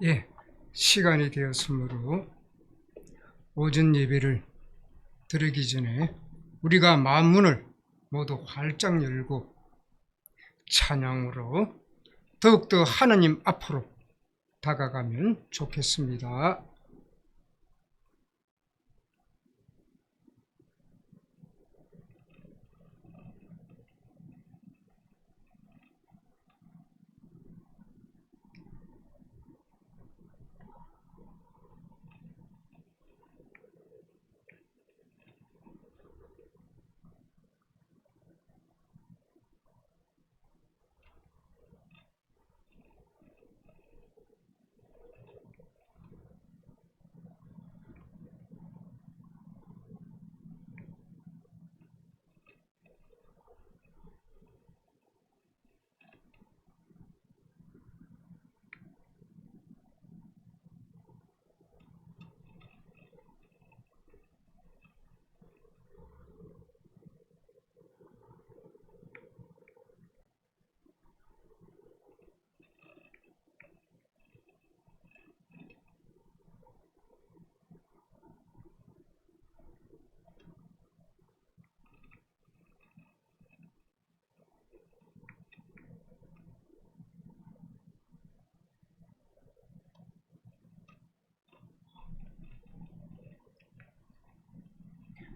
예, 시간이 되었으므로 오전 예배를 드리기 전에 우리가 만문을 모두 활짝 열고 찬양으로 더욱더 하느님 앞으로 다가가면 좋겠습니다.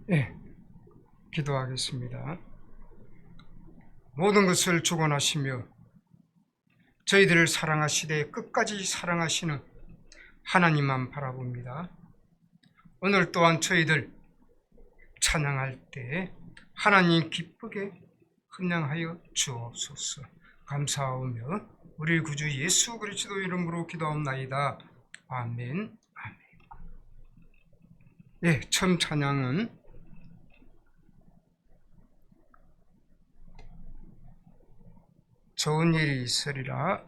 예, 기도하겠습니다. 모든 것을 주관하시며 저희들을 사랑하시되 끝까지 사랑하시는 하나님만 바라봅니다. 오늘 또한 저희들 찬양할 때 하나님 기쁘게 헌양하여 주옵소서. 감사하며 우리 구주 예수 그리스도 이름으로 기도하옵나이다. 아멘. 아멘. 예, 처음 찬양은 좋은 일이 있으리라.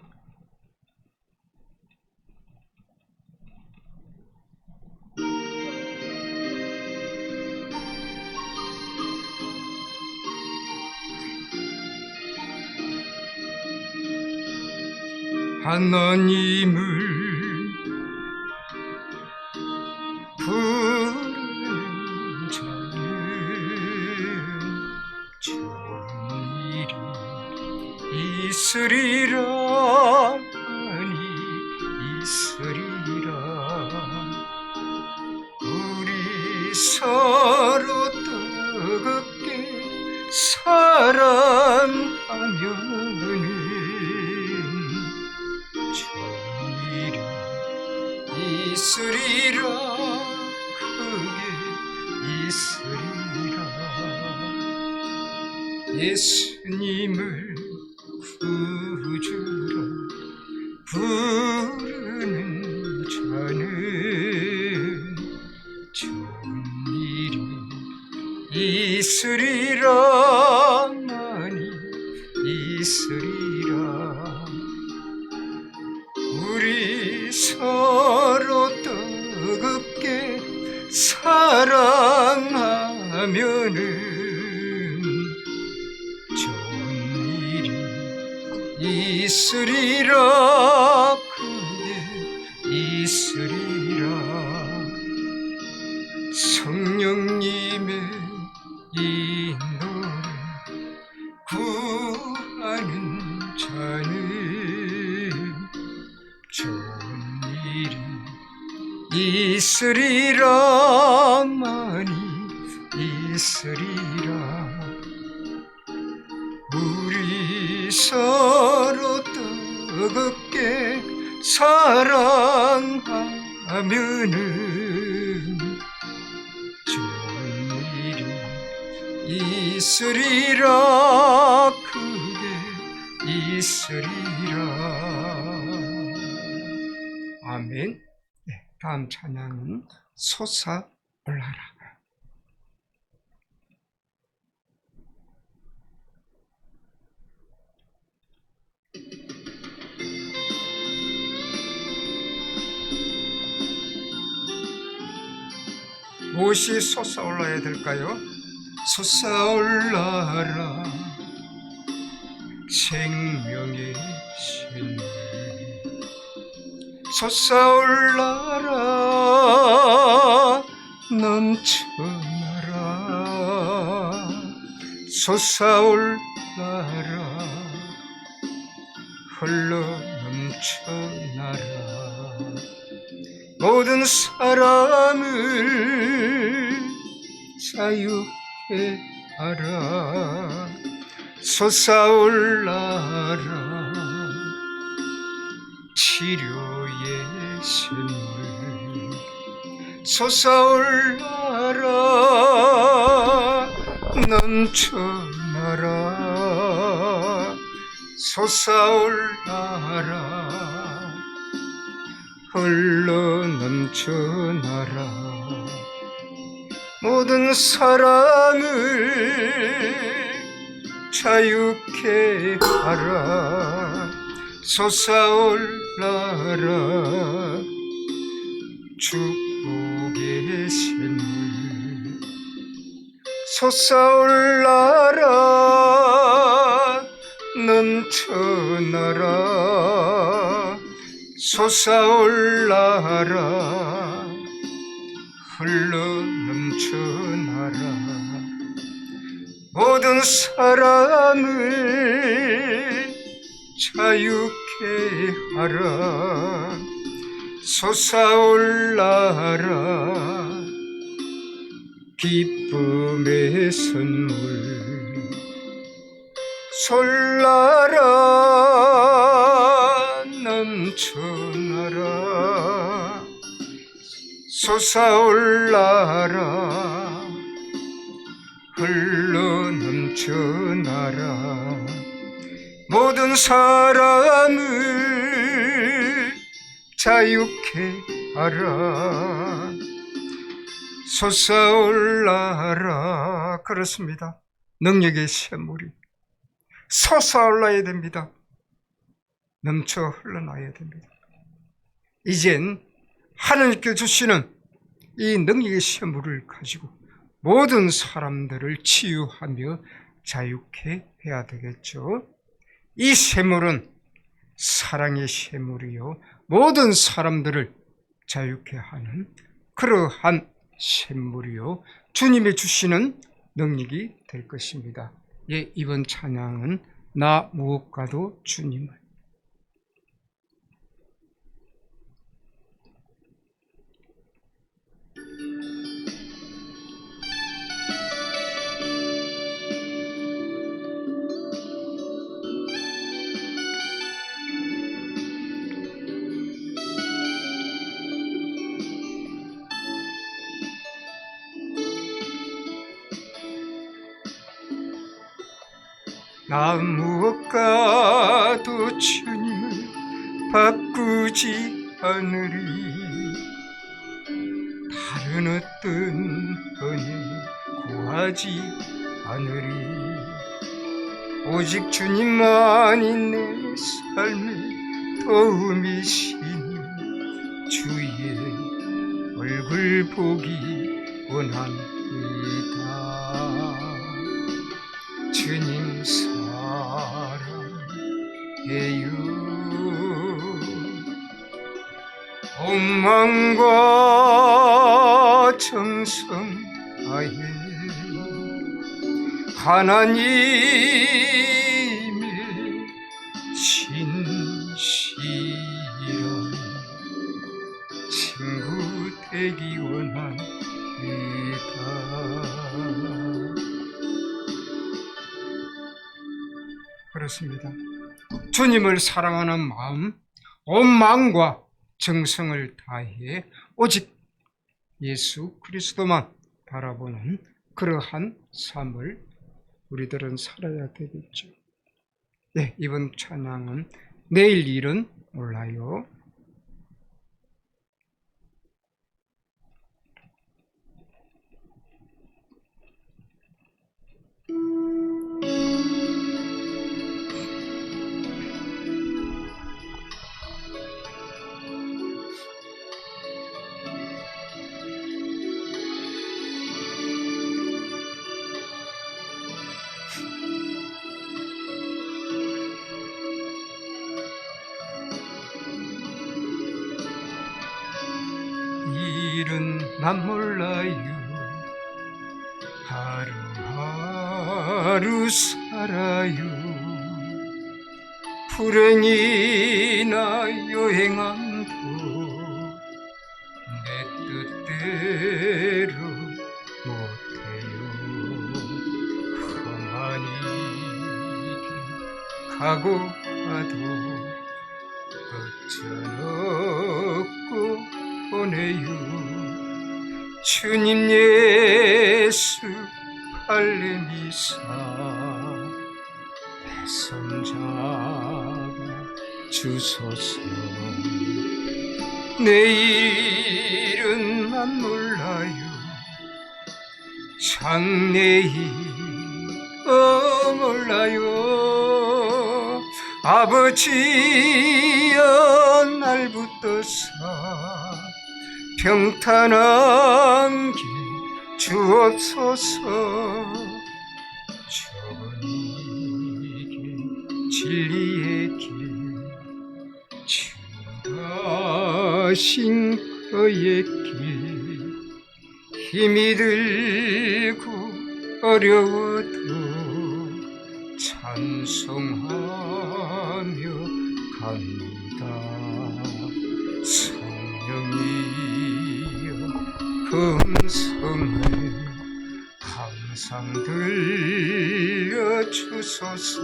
하나님을 부르는 자는 좋은 일이 있으리라. 아니 있으리라. 우리 서로 뜨겁게 사랑하면은 있으리라. 크게 있으리라. 예수님을 구주로 부르는 자는 좋은 일이 있으리라. 많이 있으리라. 우리 서로 뜨겁게 사랑하면은 좋은 일이 있으리라. 크게 있으리라. 성령님의 인도를 구하는 자는 좋은 일이 있으리라. 많이 있으리라. 우리 서로 뜨겁게 사랑하면은 좋은 일이 있으리라. 크게 있으리라. 아멘. 네, 다음 찬양은 솟아올라라. 무엇이 솟아올라야 될까요? 솟아올라라. 생명의 신 솟아올라라. 넘쳐나라. 솟아올라라. 흘러 넘쳐나라. 모든 사람을 자유케 하라. 솟아올라라. 치료의 샘물 솟아올라라. 넘쳐나라. 솟아올라라. 흘러 넘쳐나라. 모든 사람을 자유케 하라. 솟아올라라. 축복의 샘물 솟아올라라. 넘쳐나라. 솟아올라라. 흘러 넘쳐나라. 모든 사람을 자유케 하라. 솟아올라라. 기쁨의 선물 솔라라 넘쳐나라 솟아올라라 흘러 넘쳐나라 모든 사람을 자유케 하라 솟아올라라. 그렇습니다. 능력의 샘물이 솟아올라야 됩니다. 넘쳐 흘러나야 됩니다. 이젠 하나님께 주시는 이 능력의 샘물을 가지고 모든 사람들을 치유하며 자유케 해야 되겠죠. 이 샘물은 사랑의 샘물이요 모든 사람들을 자유케 하는 그러한 샘물이요 주님이 주시는 능력이 될 것입니다. 예, 이번 찬양은 나 무엇과도 주님을. 나 무엇과도 주님을 바꾸지 않으리 다른 어떤 은혜 구하지 않으리 오직 주님만이 내 삶의 도움이시니 주의 얼굴 보기 원합니다. 주님 사랑해요 온 마음과 정성 다해 하나님의 진실한 친구 되기 원합니다. 그렇습니다. 주님을 사랑하는 마음, 온 마음과 정성을 다해 오직 예수 그리스도만 바라보는 그러한 삶을 우리들은 살아야 되겠죠. 네, 이번 찬양은 내일 일은 몰라요. 일은 난 몰라요 하루하루 살아요 불행이나 여행함도 내 뜻대로 못해요 험한 길 가고 가도 어쩌고 보내요 주님 예수 할례미사 내 손 잡아 주소서 내일은 난 몰라요 장래일 몰라요 아버지여 날 붙드사 평탄한 길 주옵소서 좁은 이 길 진리의 길 주가신 그의 길 힘이 들고 어려워도 찬송하며 갑니다 성령이여 그 음성을 항상 들려주소서.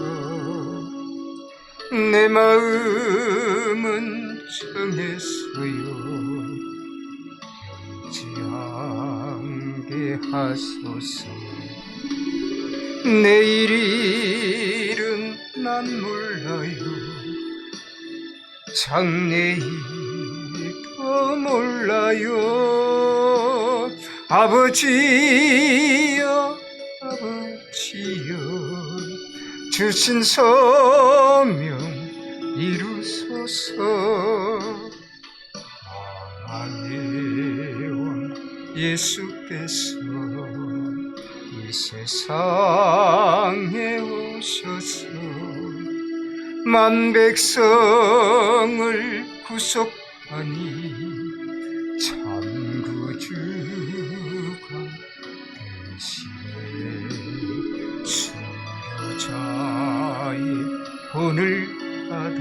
내 마음은 정했어요. 변치 않게 하소서. 내일은 난 몰라요. 장래일도 몰라요. 아버지여 아버지여 주신 소명 이루소서. 만왕의 왕 예수께서 이 세상에 오셔서 만백성을 구속하니 참 구주가 되시네. 순교자의 본을 받아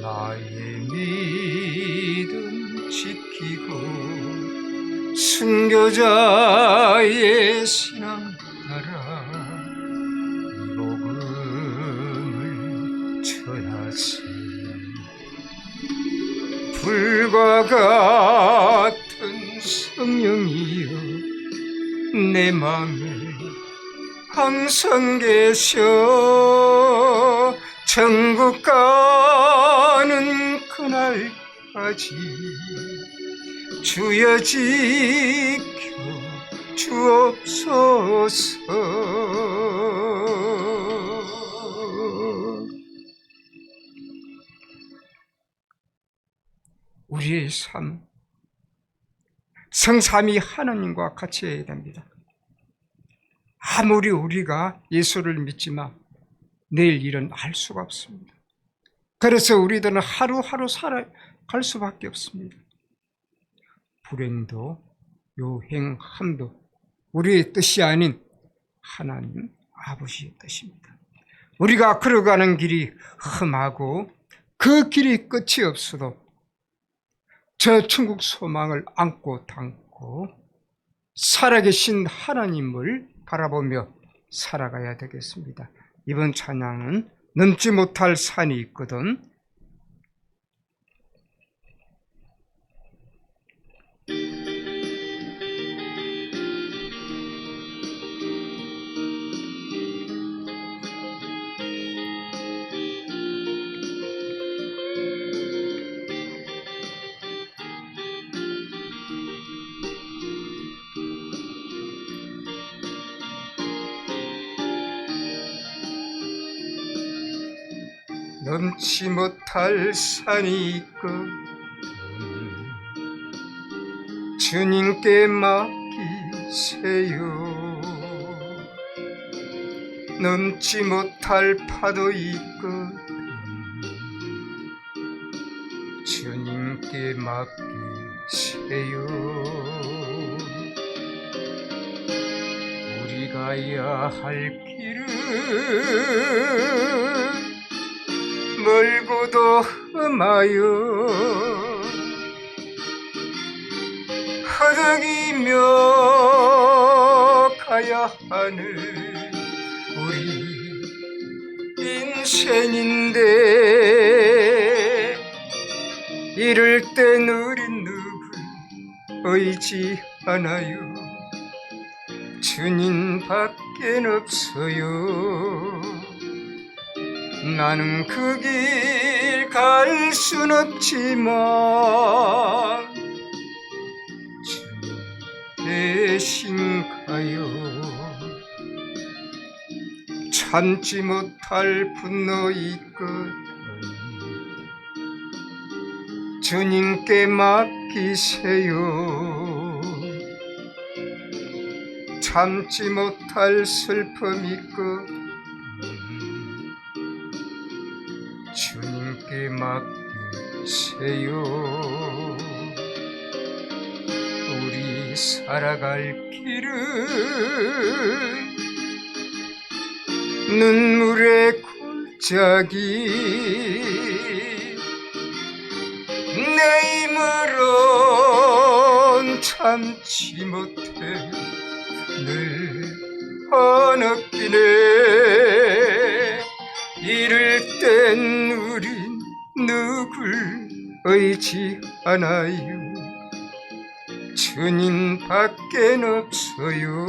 나의 믿음 지키고 순교자의 신앙 따라 이 복음을 전하세. 불과 같은 성령이여 내 맘에 항상 계셔. 천국 가는 그날까지 주여 지켜 주옵소서. 우리의 삶, 성삼위 하나님과 같이 해야 됩니다. 아무리 우리가 예수를 믿지만 내일 일은 알 수가 없습니다. 그래서 우리들은 하루하루 살아갈 수밖에 없습니다. 불행도 요행함도 우리의 뜻이 아닌 하나님 아버지의 뜻입니다. 우리가 걸어가는 길이 험하고 그 길이 끝이 없어도 저 천국 소망을 안고 담고 살아계신 하나님을 바라보며 살아가야 되겠습니다. 이번 찬양은 넘지 못할 산이 있거든. 넘지 못할 산이 있거든 주님께 맡기세요. 넘지 못할 파도 있거든 주님께 맡기세요. 우리 가야 할 길은 멀고도 험하여 허덕이며 가야 하는 우리 인생인데 이럴 땐 우린 누굴 의지하나요? 주님밖엔 없어요. 나는 그 길 갈 순 없지만 주님 대신 가요. 참지 못할 분노 있거든 주님께 맡기세요. 참지 못할 슬픔 있거든 주님께 맡기세요. 우리 살아갈 길은 눈물의 골짜기 내 힘으론 참지 못해 늘 느끼네. 이럴 땐 우린 누굴 의지하나요? 주님밖에 없어요.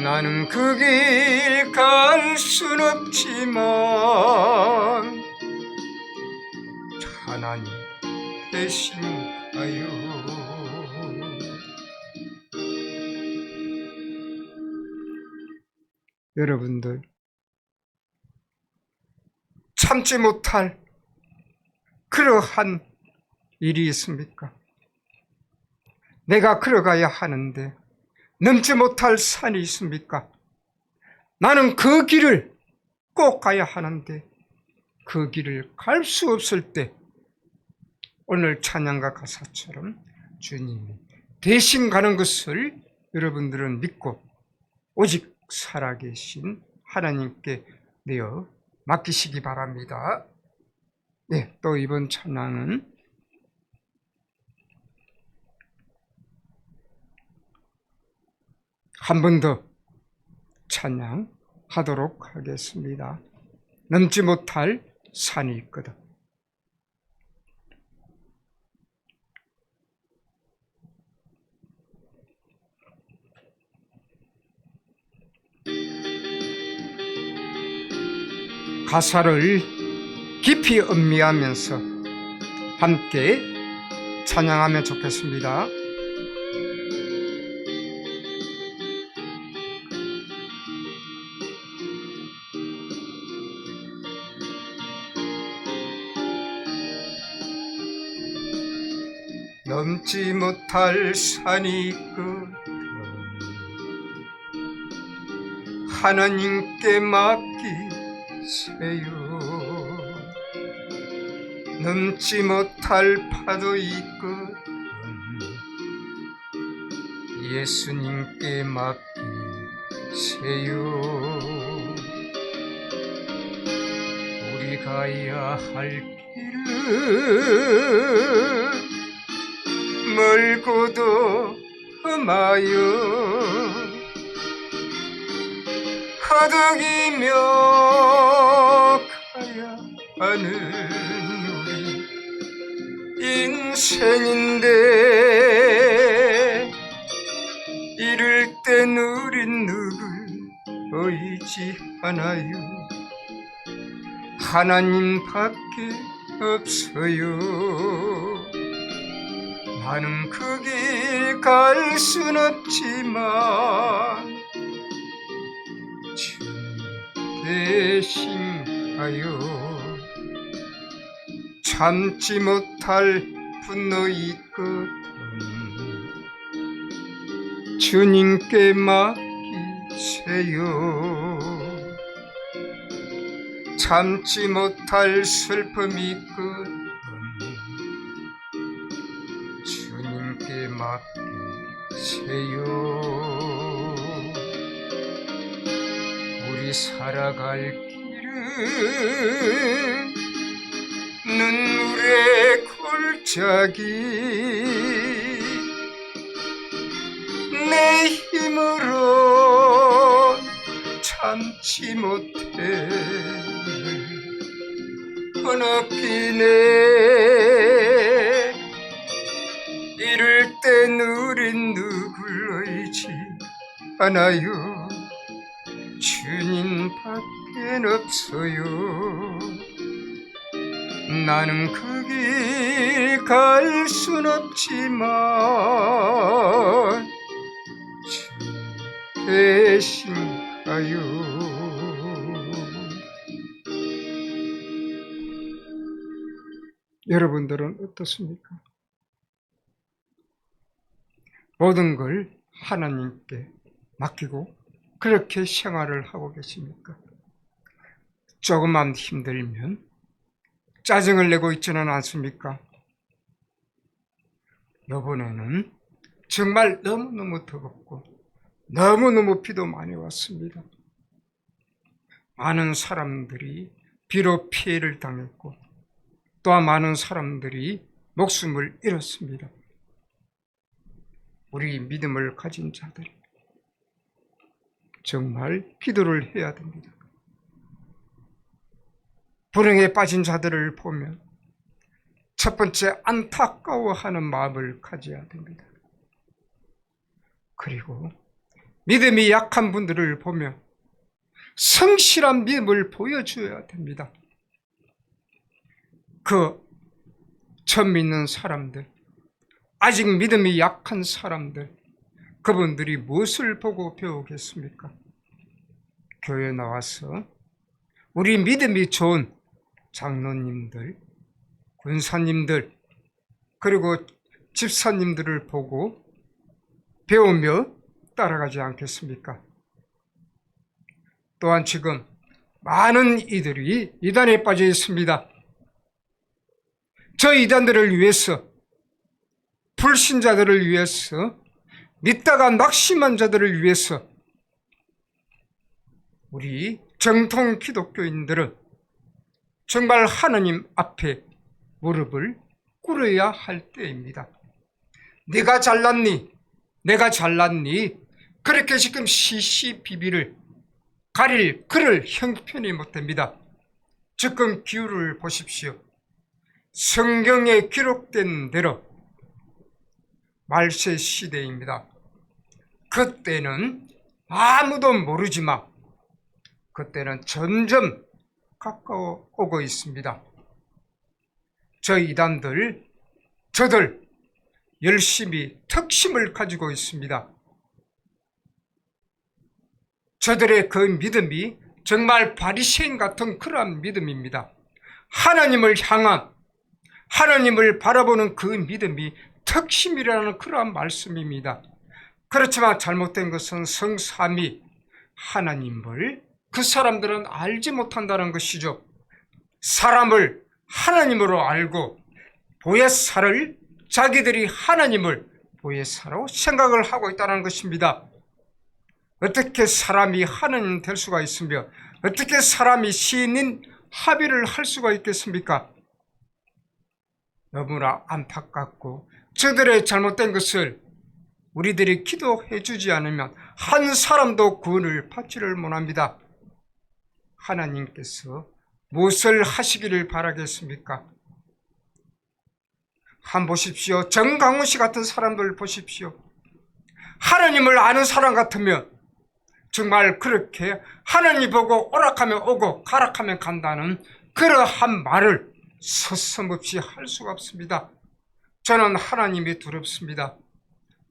나는 그 길 갈 순 없지만 하나님 대신 가요. 여러분들, 참지 못할 그러한 일이 있습니까? 내가 걸어가야 하는데 넘지 못할 산이 있습니까? 나는 그 길을 꼭 가야 하는데 그 길을 갈 수 없을 때 오늘 찬양가 가사처럼 주님이 대신 가는 것을 여러분들은 믿고 오직 살아계신 하나님께 내어 맡기시기 바랍니다. 네, 또 이번 찬양은 한 번 더 찬양하도록 하겠습니다. 넘지 못할 산이 있거든. 가사를 깊이 음미하면서 함께 찬양하면 좋겠습니다. 넘지 못할 산이 있거든 하나님께 맡기세요. 넘지 못할 파도 있거든 예수님께 맡기세요. 우리 가야 할 길은 멀고도 험하여 허덕이며 가야 하는 우리 인생인데 이럴 땐 우린 누굴 의지하나요? 하나님밖에 없어요. 나는 그 길 갈 순 없지만 주님 대신 가요. 참지 못할 분노 있거든 주님께 맡기세요. 참지 못할 슬픔이 있거든 주님께 맡기세요. 우리 살아갈 길은 눈물의 골짜기 내 힘으로 참지 못해 흐느끼네. 이럴 땐 우린 누굴 의지하나요? 주님밖엔 없어요. 나는 그 길 갈 순 없지만 주님 대신 가요. 여러분들은 어떻습니까? 모든 걸 하나님께 맡기고 그렇게 생활을 하고 계십니까? 조금만 힘들면 짜증을 내고 있지는 않습니까? 이번에는 정말 너무너무 더웠고 너무너무 비도 많이 왔습니다. 많은 사람들이 비로 피해를 당했고 또한 많은 사람들이 목숨을 잃었습니다. 우리 믿음을 가진 자들, 정말 기도를 해야 됩니다. 불행에 빠진 자들을 보면 첫 번째 안타까워하는 마음을 가져야 됩니다. 그리고 믿음이 약한 분들을 보면 성실한 믿음을 보여줘야 됩니다. 그 처음 믿는 사람들, 아직 믿음이 약한 사람들, 그분들이 무엇을 보고 배우겠습니까? 교회에 나와서 우리 믿음이 좋은 장로님들, 군사님들, 그리고 집사님들을 보고 배우며 따라가지 않겠습니까? 또한 지금 많은 이들이 이단에 빠져 있습니다. 저 이단들을 위해서, 불신자들을 위해서, 믿다가 낙심한 자들을 위해서 우리 정통 기독교인들은 정말 하나님 앞에 무릎을 꿇어야 할 때입니다. 네가 잘났니? 내가 잘났니? 그렇게 지금 시시비비를 가릴 그럴 형편이 못 됩니다. 지금 기후를 보십시오. 성경에 기록된 대로 말세 시대입니다. 그때는 아무도 모르지만 그때는 점점 가까워 오고 있습니다. 저 이단들, 저들 열심히 특심을 가지고 있습니다. 저들의 그 믿음이 정말 바리새인 같은 그러한 믿음입니다. 하나님을 향한, 하나님을 바라보는 그 믿음이 특심이라는 그러한 말씀입니다. 그렇지만 잘못된 것은 성삼위 하나님을 그 사람들은 알지 못한다는 것이죠. 사람을 하나님으로 알고 보혜사를 자기들이 하나님을 보혜사로 생각을 하고 있다는 것입니다. 어떻게 사람이 하나님 될 수가 있으며 어떻게 사람이 시인인 합의를 할 수가 있겠습니까? 너무나 안타깝고 저들의 잘못된 것을 우리들이 기도해 주지 않으면 한 사람도 구원을 받지를 못합니다. 하나님께서 무엇을 하시기를 바라겠습니까? 한번 보십시오. 정강훈 씨 같은 사람들 보십시오. 하나님을 아는 사람 같으면 정말 그렇게 하나님 보고 오락하면 오고 가락하면 간다는 그러한 말을 서슴없이 할 수가 없습니다. 저는 하나님이 두렵습니다.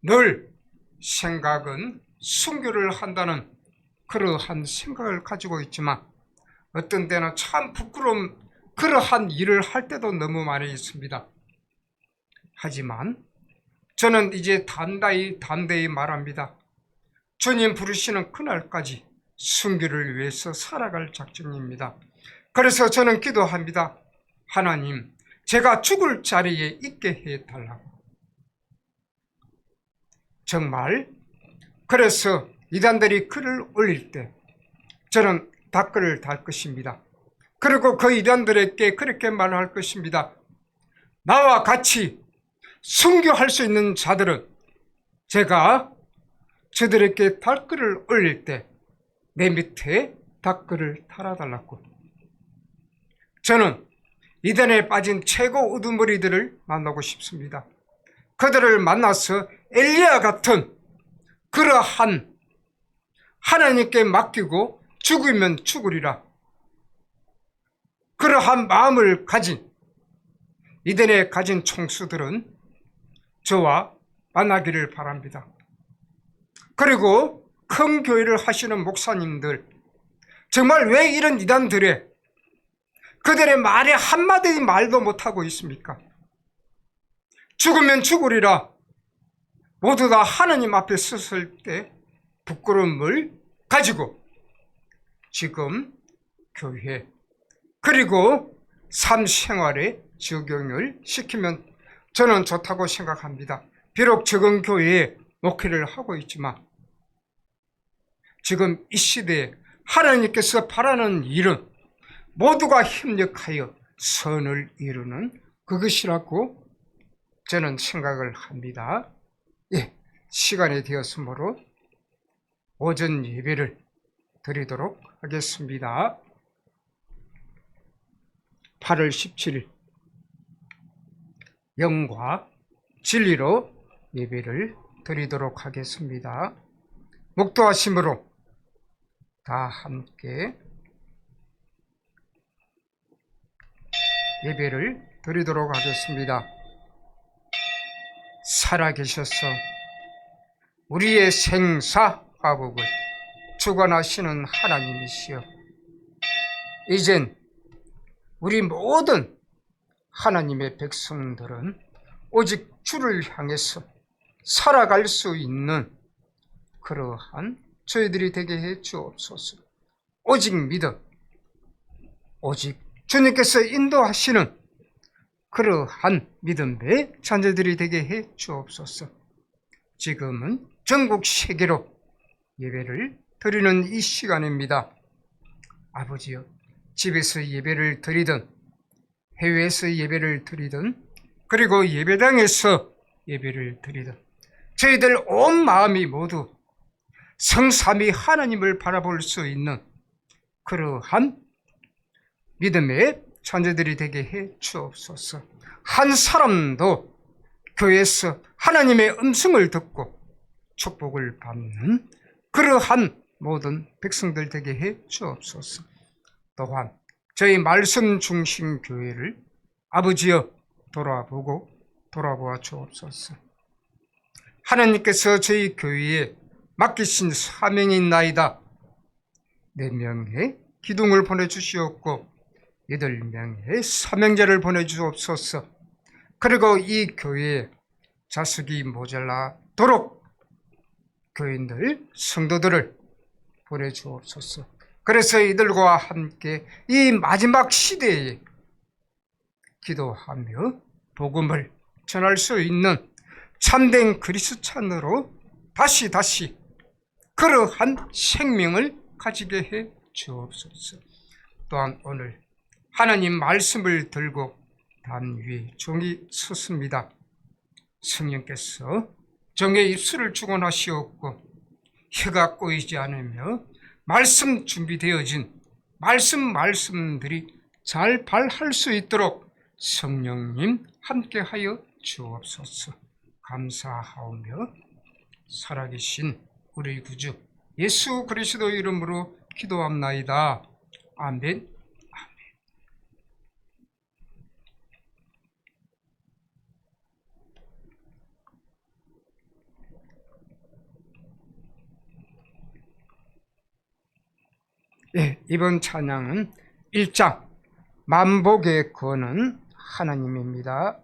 늘 생각은 순교를 한다는 그러한 생각을 가지고 있지만 어떤 때는 참 부끄러운 그러한 일을 할 때도 너무 많이 있습니다. 하지만 저는 이제 담대히 말합니다. 주님 부르시는 그날까지 순교를 위해서 살아갈 작정입니다. 그래서 저는 기도합니다. 하나님, 제가 죽을 자리에 있게 해달라고. 정말 그래서 이단들이 글을 올릴 때 저는 댓글을 달 것입니다. 그리고 그 이단들에게 그렇게 말할 것입니다. 나와 같이 순교할 수 있는 자들은 제가 저들에게 댓글을 올릴 때 내 밑에 댓글을 달아달라고. 저는 이단에 빠진 최고 우두머리들을 만나고 싶습니다. 그들을 만나서 엘리야 같은 그러한 하나님께 맡기고 죽으면 죽으리라 그러한 마음을 가진 이단에 가진 총수들은 저와 만나기를 바랍니다. 그리고 큰 교회를 하시는 목사님들, 정말 왜 이런 이단들의 그들의 말에 한마디 말도 못하고 있습니까? 죽으면 죽으리라. 모두 다 하나님 앞에 섰을 때 부끄러움을 가지고 지금 교회 그리고 삶 생활에 적용을 시키면 저는 좋다고 생각합니다. 비록 적은 교회에 목회를 하고 있지만 지금 이 시대에 하나님께서 바라는 일은 모두가 협력하여 선을 이루는 그것이라고 저는 생각을 합니다. 예, 시간이 되었으므로 오전 예배를 드리도록 하겠습니다. 8월 17일 영과 진리로 예배를 드리도록 하겠습니다. 목도하심으로 다 함께 예배를 드리도록 하겠습니다. 살아계셔서 우리의 생사화복을 주관하시는 하나님이시여, 이젠 우리 모든 하나님의 백성들은 오직 주를 향해서 살아갈 수 있는 그러한 저희들이 되게 해 주옵소서. 오직 믿음, 오직 주님께서 인도하시는 그러한 믿음의 자녀들이 되게 해 주옵소서. 지금은 전국 세계로 예배를 드리는 이 시간입니다. 아버지여, 집에서 예배를 드리든 해외에서 예배를 드리든 그리고 예배당에서 예배를 드리든 저희들 온 마음이 모두 성삼위 하나님을 바라볼 수 있는 그러한 믿음의 자녀들이 되게 해 주옵소서. 한 사람도 교회에서 하나님의 음성을 듣고 축복을 받는 그러한 모든 백성들 되게 해 주옵소서. 또한 저희 말씀 중심 교회를 아버지여 돌아보고 돌아보아 주옵소서. 하나님께서 저희 교회에 맡기신 사명이 있나이다. 4명의 기둥을 보내주시었고 8명의 사명자를 보내주옵소서. 그리고 이 교회에 자식이 모자라도록 교인들, 성도들을 보내주옵소서. 그래서 이들과 함께 이 마지막 시대에 기도하며 복음을 전할 수 있는 참된 그리스찬으로 다시 그러한 생명을 가지게 해 주옵소서. 또한 오늘 하나님 말씀을 들고 단 위에 종이 섰습니다. 성령께서 종의 입술을 축원하시었고 혀가 꼬이지 않으며 말씀 준비되어진 말씀들이 잘 발할 수 있도록 성령님 함께하여 주옵소서. 감사하오며 살아계신 우리 구주 예수 그리스도 이름으로 기도합나이다. 아멘. 예, 이번 찬양은 1장 만복의 거는 하나님입니다.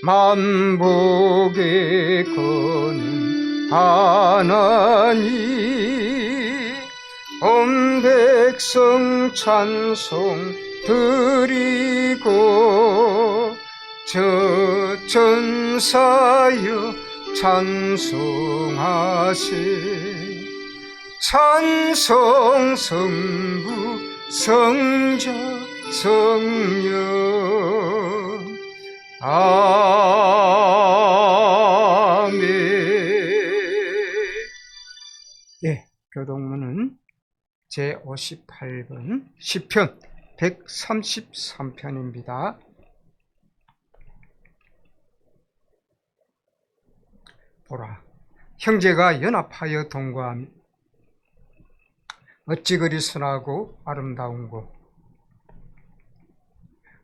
만복의 거는 하나님, 온 백성 찬송 드리고 저 전사여 찬송하세. 찬송 성부 성자 성령 아멘. 예, 교동문은 제58번 시편 133편입니다. 보라, 형제가 연합하여 동거함 어찌 그리 선하고 아름다운고.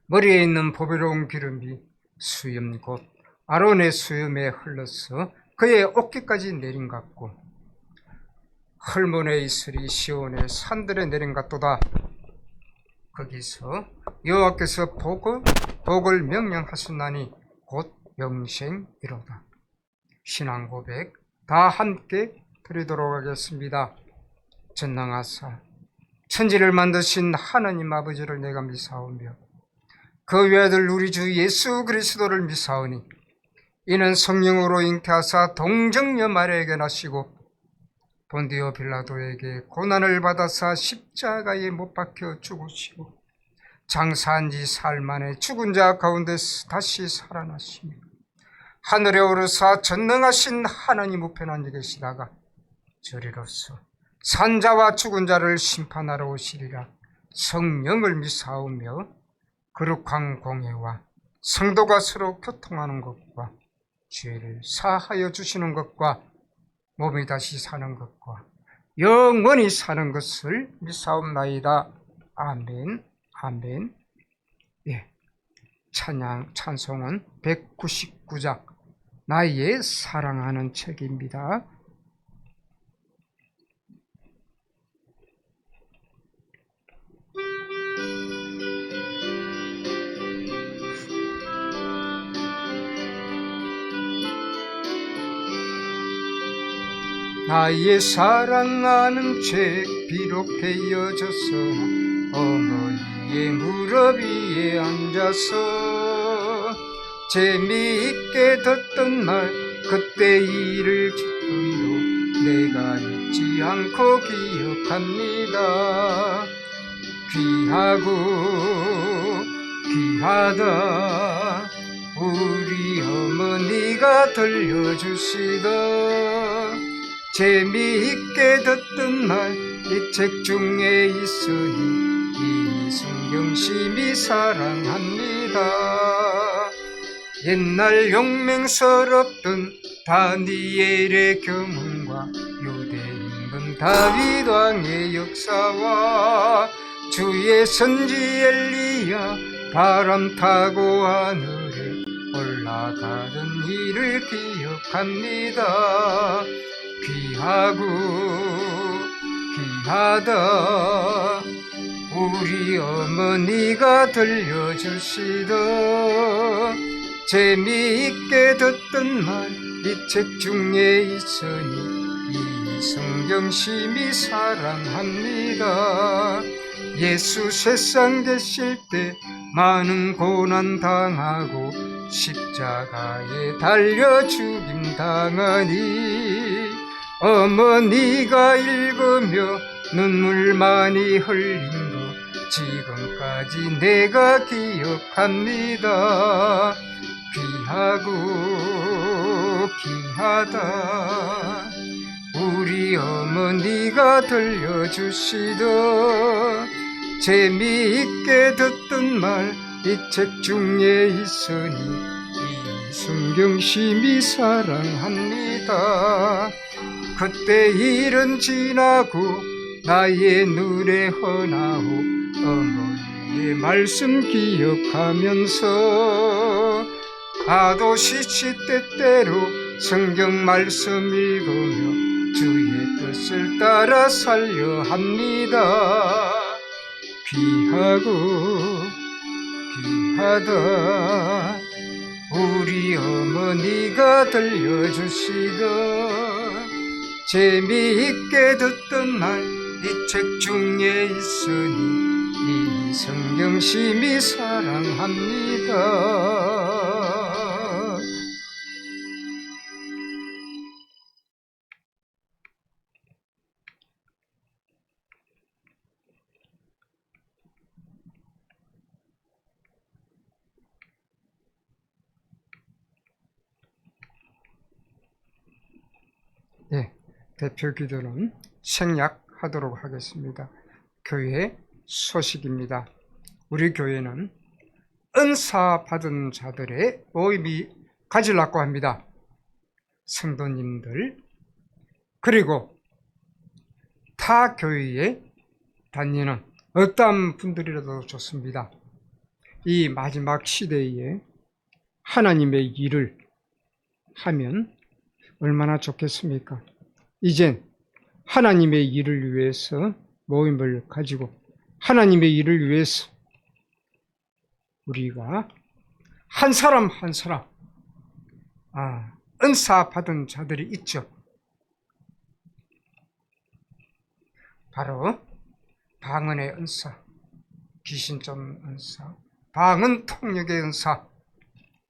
머리에 있는 보배로운 기름이 수염 곧 아론의 수염에 흘러서 그의 어깨까지 내린 같고 헐몬의 이슬이 시온의 산들에 내린 같도다. 거기서 여호와께서 복을 명령하셨나니 곧 영생이로다. 신앙 고백 다 함께 드리도록 하겠습니다. 전능하사 천지를 만드신 하나님 아버지를 내가 믿사오며 그 외아들 우리 주 예수 그리스도를 믿사오니 이는 성령으로 잉태하사 동정녀 마리아에게 나시고 본디오 빌라도에게 고난을 받아사 십자가에 못 박혀 죽으시고 장사한 지 사흘 만에 죽은 자 가운데서 다시 살아나시며 하늘에 오르사 전능하신 하나님 우편에 앉아 계시다가 저리로서 산자와 죽은 자를 심판하러 오시리라. 성령을 믿사오며 거룩한 공회와 성도가 서로 교통하는 것과 죄를 사하여 주시는 것과 몸이 다시 사는 것과 영원히 사는 것을 믿사옵나이다. 아멘. 아멘. 예. 찬송은 199장 나의 사랑하는 책입니다. 나의 사랑하는 책 비록 헤어져서 어머니의 무릎 위에 앉아서 재미있게 듣던 말 그때 일을 지금도 내가 잊지 않고 기억합니다. 귀하고 귀하다 우리 어머니가 들려주시던 재미있게 듣던 말 이 책 중에 있으니 이 성경 심히 사랑합니다. 옛날 용맹스럽던 다니엘의 경험과 유대 임금 다윗 왕의 역사와 주의 선지 엘리야 바람 타고 하늘에 올라가던 일을 기억합니다. 귀하고 귀하다 우리 어머니가 들려주시던 재미있게 듣던 말 이 책 중에 있으니 이 성경 심히 사랑합니다. 예수 세상 계실 때 많은 고난 당하고 십자가에 달려 죽임 당하니 어머니가 읽으며 눈물 많이 흘린 거 지금까지 내가 기억합니다. 귀하고 귀하다 우리 어머니가 들려주시던 재미있게 듣던 말 이 책 중에 있으니 이 성경 심히 사랑합니다. 그때 일은 지나고 나의 눈에 헌하오 어머니의 말씀 기억하면서 파도 시시때때로 성경 말씀 읽으며 주의 뜻을 따라 살려 합니다. 귀하고 귀하다 우리 어머니가 들려주시던 재미있게 듣던 말 이 책 중에 있으니 이 성경 심히 사랑합니다. 예, 대표 기도는 생략하도록 하겠습니다. 교회 소식입니다. 우리 교회는 은사 받은 자들의 모임이 가지려고 합니다. 성도님들 그리고 타 교회에 다니는 어떤 분들이라도 좋습니다. 이 마지막 시대에 하나님의 일을 하면 얼마나 좋겠습니까? 이젠 하나님의 일을 위해서 모임을 가지고 하나님의 일을 위해서 우리가 한 사람 한 사람 은사 받은 자들이 있죠. 바로 방언의 은사, 귀신 쫓는 은사, 방언 통역의 은사,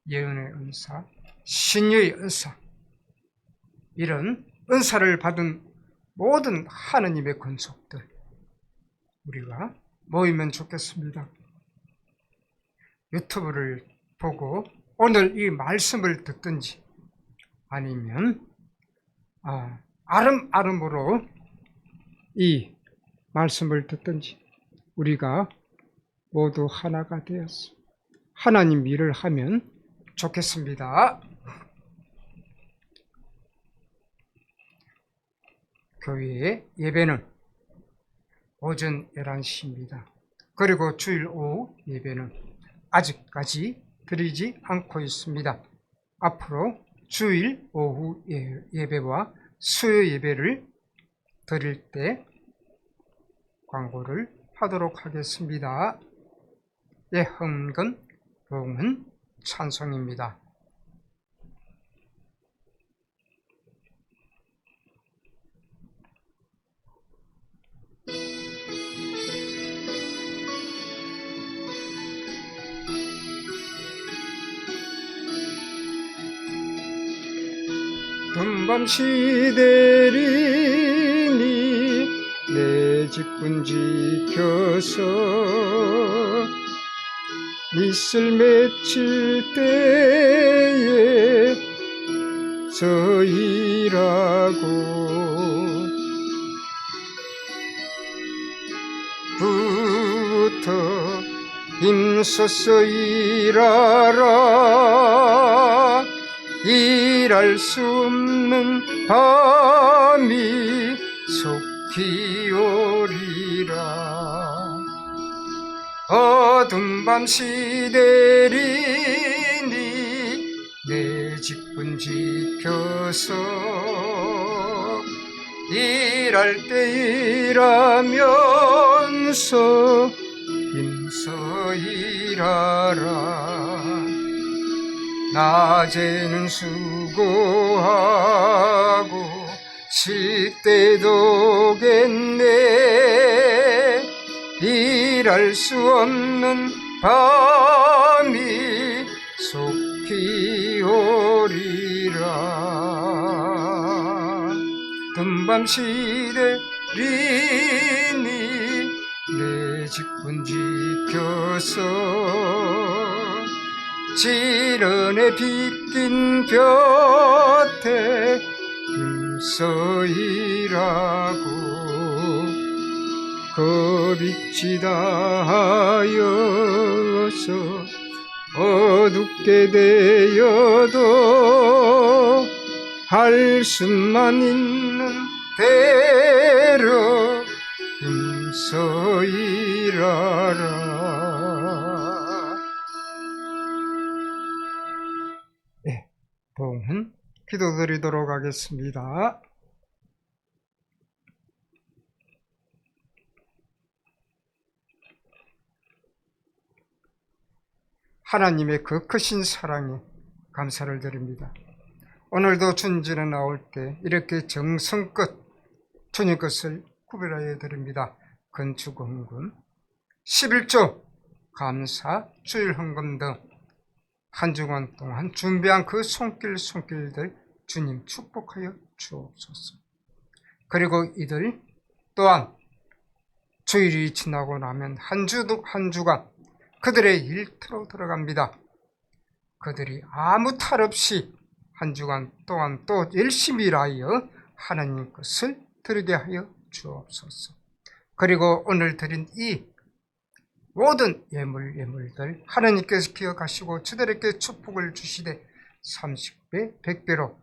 예언의 은사, 신유의 은사, 이런 은사를 받은 모든 하느님의 권속들 우리가 모이면 좋겠습니다. 유튜브를 보고 오늘 이 말씀을 듣든지 아니면 아름아름으로 이 말씀을 듣든지 우리가 모두 하나가 되었어 하나님 일을 하면 좋겠습니다. 교회의 예배는 오전 11시입니다. 그리고 주일 오후 예배는 아직까지 드리지 않고 있습니다. 앞으로 주일 오후 예배와 수요 예배를 드릴 때 광고를 하도록 하겠습니다. 예, 흥건, 봉은, 찬송입니다. 금밤 시대리니 내 직분 지켜서 밑을 맺힐 때에 서일하고 부터 힘써서 일하라 일할 수 없는 밤이 속히 오리라 어두운 밤 시대리니 내 직분 지켜서 일할 때 일하면서 힘써 일하라 낮에는 수고하고 쉴 때도 겠네 일할 수 없는 밤이 속히 오리라 금밤 시대리니 내 직분 지켜서 지런에 빗긴 곁에 힘써 일하고 겁이 다하여서 어둡게 되어도 할 수만 있는 대로 힘써 일하라. 네, 봉헌 기도드리도록 하겠습니다. 하나님의 그 크신 사랑에 감사를 드립니다. 오늘도 준전에 나올 때 이렇게 정성껏 주님 것을 구별하여 드립니다. 건축헌금, 11조, 감사, 주일헌금 등 한 주간 동안 준비한 그 손길들 주님 축복하여 주옵소서. 그리고 이들 또한 주일이 지나고 나면 한 주간 그들의 일터로 들어갑니다. 그들이 아무 탈 없이 한 주간 동안 또 열심히 일하여 하나님 것을 드리게 하여 주옵소서. 그리고 오늘 드린 이 모든 예물들 하나님께서 기억하시고 저들에게 축복을 주시되 30배, 100배로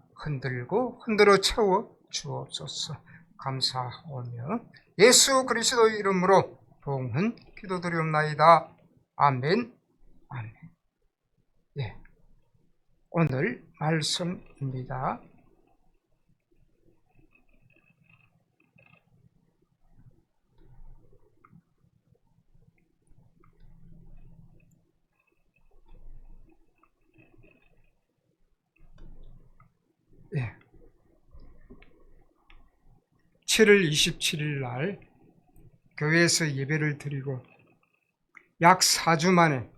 흔들어 채워 주옵소서. 감사하오며 예수 그리스도 이름으로 봉헌 기도드리옵나이다. 아멘. 아멘. 예, 오늘 말씀입니다. 예. 7월 27일 날 교회에서 예배를 드리고 약 4주 만에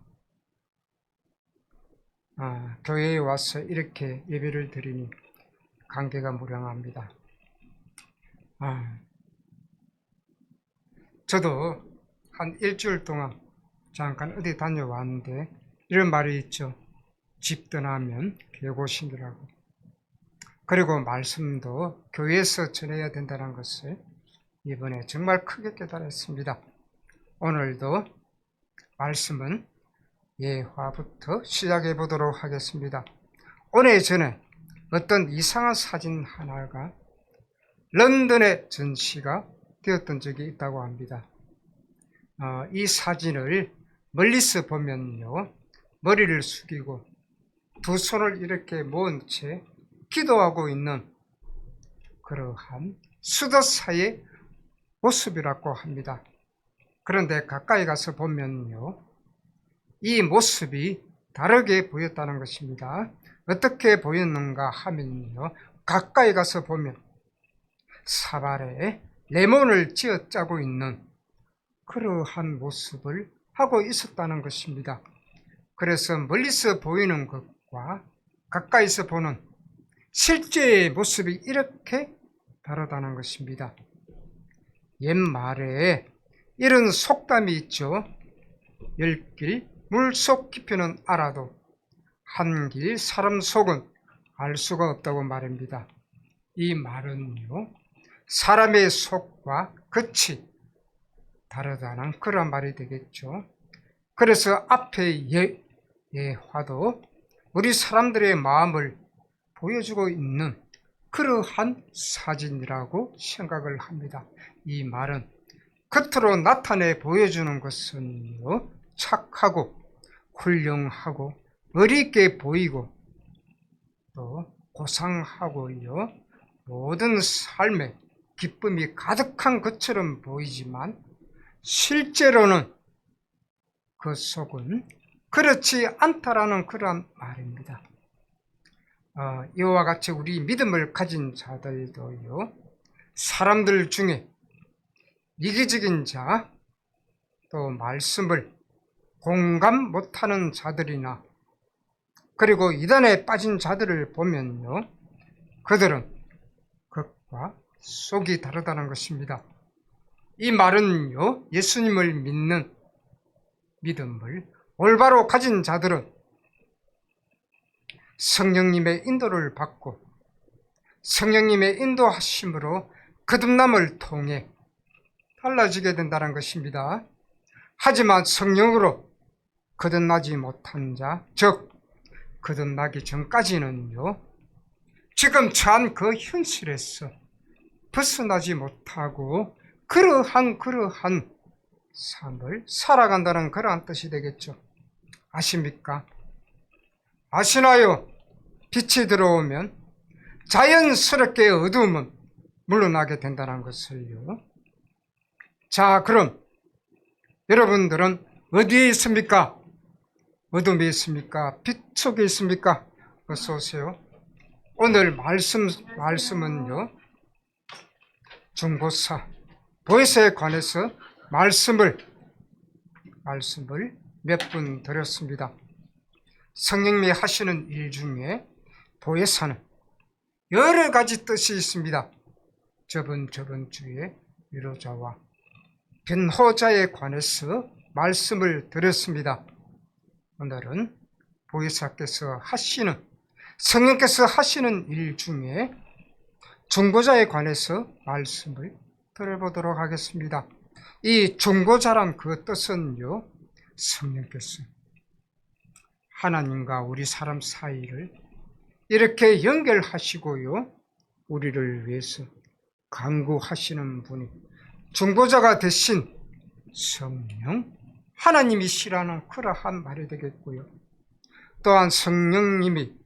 교회에 와서 이렇게 예배를 드리니 감개가 무량합니다. 저도 한 일주일 동안 잠깐 어디 다녀왔는데 이런 말이 있죠. 집 떠나면 개고신이라고. 그리고 말씀도 교회에서 전해야 된다는 것을 이번에 정말 크게 깨달았습니다. 오늘도 말씀은 예화부터 시작해 보도록 하겠습니다. 오늘 전에 어떤 이상한 사진 하나가 런던에 전시가 되었던 적이 있다고 합니다. 이 사진을 멀리서 보면요, 머리를 숙이고 두 손을 이렇게 모은 채 기도하고 있는 그러한 수도사의 모습이라고 합니다. 그런데 가까이 가서 보면요, 이 모습이 다르게 보였다는 것입니다. 어떻게 보였는가 하면요, 가까이 가서 보면 사발에 레몬을 쥐어 짜고 있는 그러한 모습을 하고 있었다는 것입니다. 그래서 멀리서 보이는 것과 가까이서 보는 실제의 모습이 이렇게 다르다는 것입니다. 옛말에 이런 속담이 있죠. 10길 물속 깊이는 알아도 한 길 사람 속은 알 수가 없다고 말합니다. 이 말은요, 사람의 속과 겉이 다르다는 그런 말이 되겠죠. 그래서 앞에 예화도 우리 사람들의 마음을 보여주고 있는 그러한 사진이라고 생각을 합니다. 이 말은 겉으로 나타내 보여주는 것은요, 착하고 훌륭하고 어리게 보이고 또 고상하고요, 모든 삶에 기쁨이 가득한 것처럼 보이지만 실제로는 그 속은 그렇지 않다라는 그런 말입니다. 이와 같이 우리 믿음을 가진 자들도요, 사람들 중에 이기적인 자, 또 말씀을 공감 못하는 자들이나 그리고 이단에 빠진 자들을 보면요, 그들은 겉과 속이 다르다는 것입니다. 이 말은요, 예수님을 믿는 믿음을 올바로 가진 자들은 성령님의 인도를 받고 성령님의 인도하심으로 거듭남을 통해 달라지게 된다는 것입니다. 하지만 성령으로 거듭나지 못한 자, 즉 거듭나기 전까지는요, 지금 처한 그 현실에서 벗어나지 못하고 그러한 삶을 살아간다는 그러한 뜻이 되겠죠. 아십니까? 아시나요? 빛이 들어오면 자연스럽게 어두움은 물러나게 된다는 것을요. 자, 그럼 여러분들은 어디에 있습니까? 어둠에 있습니까? 빛 속에 있습니까? 어서 오세요. 오늘 말씀은요, 중보사 보혜사에 관해서 말씀을 몇 분 드렸습니다. 성령님이 하시는 일 중에 보혜사는 여러 가지 뜻이 있습니다. 저번 주에 위로자와 변호자에 관해서 말씀을 드렸습니다. 오늘은 보혜사께서 하시는, 성령께서 하시는 일 중에 중보자에 관해서 말씀을 들어보도록 하겠습니다. 이 중보자란 그 뜻은요, 성령께서 하나님과 우리 사람 사이를 이렇게 연결하시고요, 우리를 위해서 간구하시는 분이 중보자가 되신 성령, 하나님이시라는 그러한 말이 되겠고요. 또한 성령님이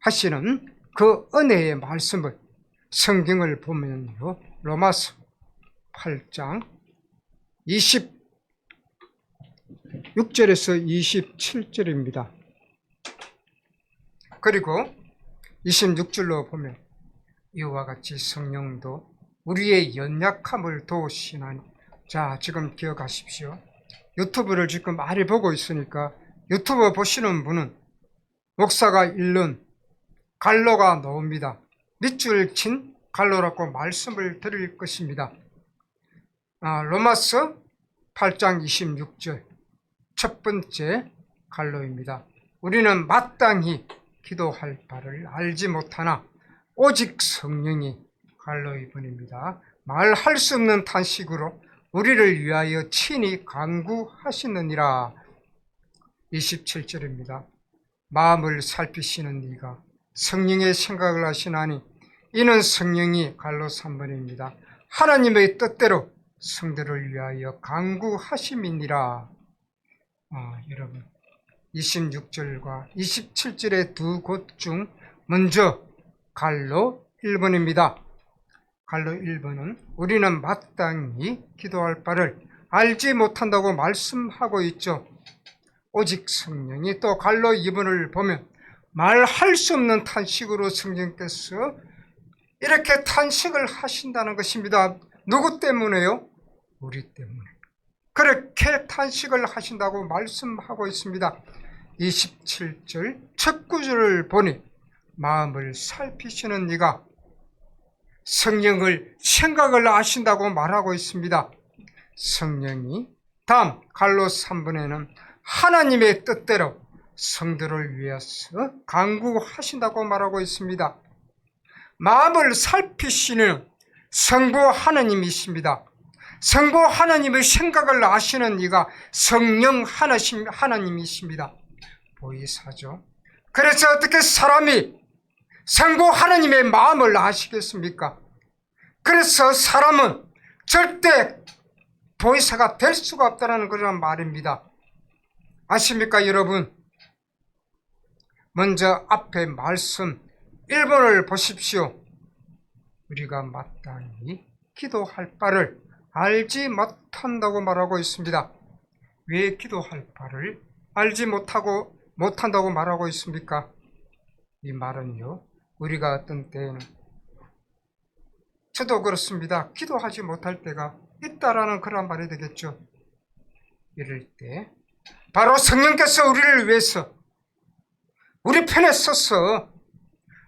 하시는 그 은혜의 말씀을 성경을 보면요, 로마서 8장 26절에서 27절입니다. 그리고 26절로 보면 이와 같이 성령도 우리의 연약함을 도우시나니 자, 지금 기억하십시오. 유튜브를 지금 많이 보고 있으니까 유튜브 보시는 분은 목사가 읽는 갈로가 나옵니다. 밑줄 친 갈로라고 말씀을 드릴 것입니다. 로마서 8장 26절 첫 번째 갈로입니다. 우리는 마땅히 기도할 바를 알지 못하나 오직 성령이 갈로의 분입니다. 말할 수 없는 탄식으로 우리를 위하여 친히 간구하시느니라. 27절입니다. 마음을 살피시는 이가 성령의 생각을 하시나니 이는 성령이 갈로 3번입니다. 하나님의 뜻대로 성도를 위하여 간구하심이니라. 여러분 26절과 27절의 두 곳 중 먼저 갈로 1번입니다. 갈로 1번은 우리는 마땅히 기도할 바를 알지 못한다고 말씀하고 있죠. 오직 성령이 또 갈로 2번을 보면 말할 수 없는 탄식으로 성령께서 이렇게 탄식을 하신다는 것입니다. 누구 때문에요? 우리 때문에. 그렇게 탄식을 하신다고 말씀하고 있습니다. 27절 첫 구절을 보니 마음을 살피시는 이가 성령을 생각을 아신다고 말하고 있습니다. 성령이 다음 갈로 3번에는 하나님의 뜻대로 성도를 위해서 간구하신다고 말하고 있습니다. 마음을 살피시는 성부 하나님이십니다. 성부 하나님의 생각을 아시는 이가 성령 하나님이십니다. 보이사죠. 그래서 어떻게 사람이 성부 하나님의 마음을 아시겠습니까? 그래서 사람은 절대 보이사가 될 수가 없다는 그런 말입니다. 아십니까 여러분? 먼저 앞에 말씀 1번을 보십시오. 우리가 마땅히 기도할 바를 알지 못한다고 말하고 있습니다. 왜 기도할 바를 알지 못한다고 말하고 있습니까? 이 말은요, 우리가 어떤 때에는 저도 그렇습니다. 기도하지 못할 때가 있다라는 그런 말이 되겠죠. 이럴 때 바로 성령께서 우리를 위해서 우리 편에 서서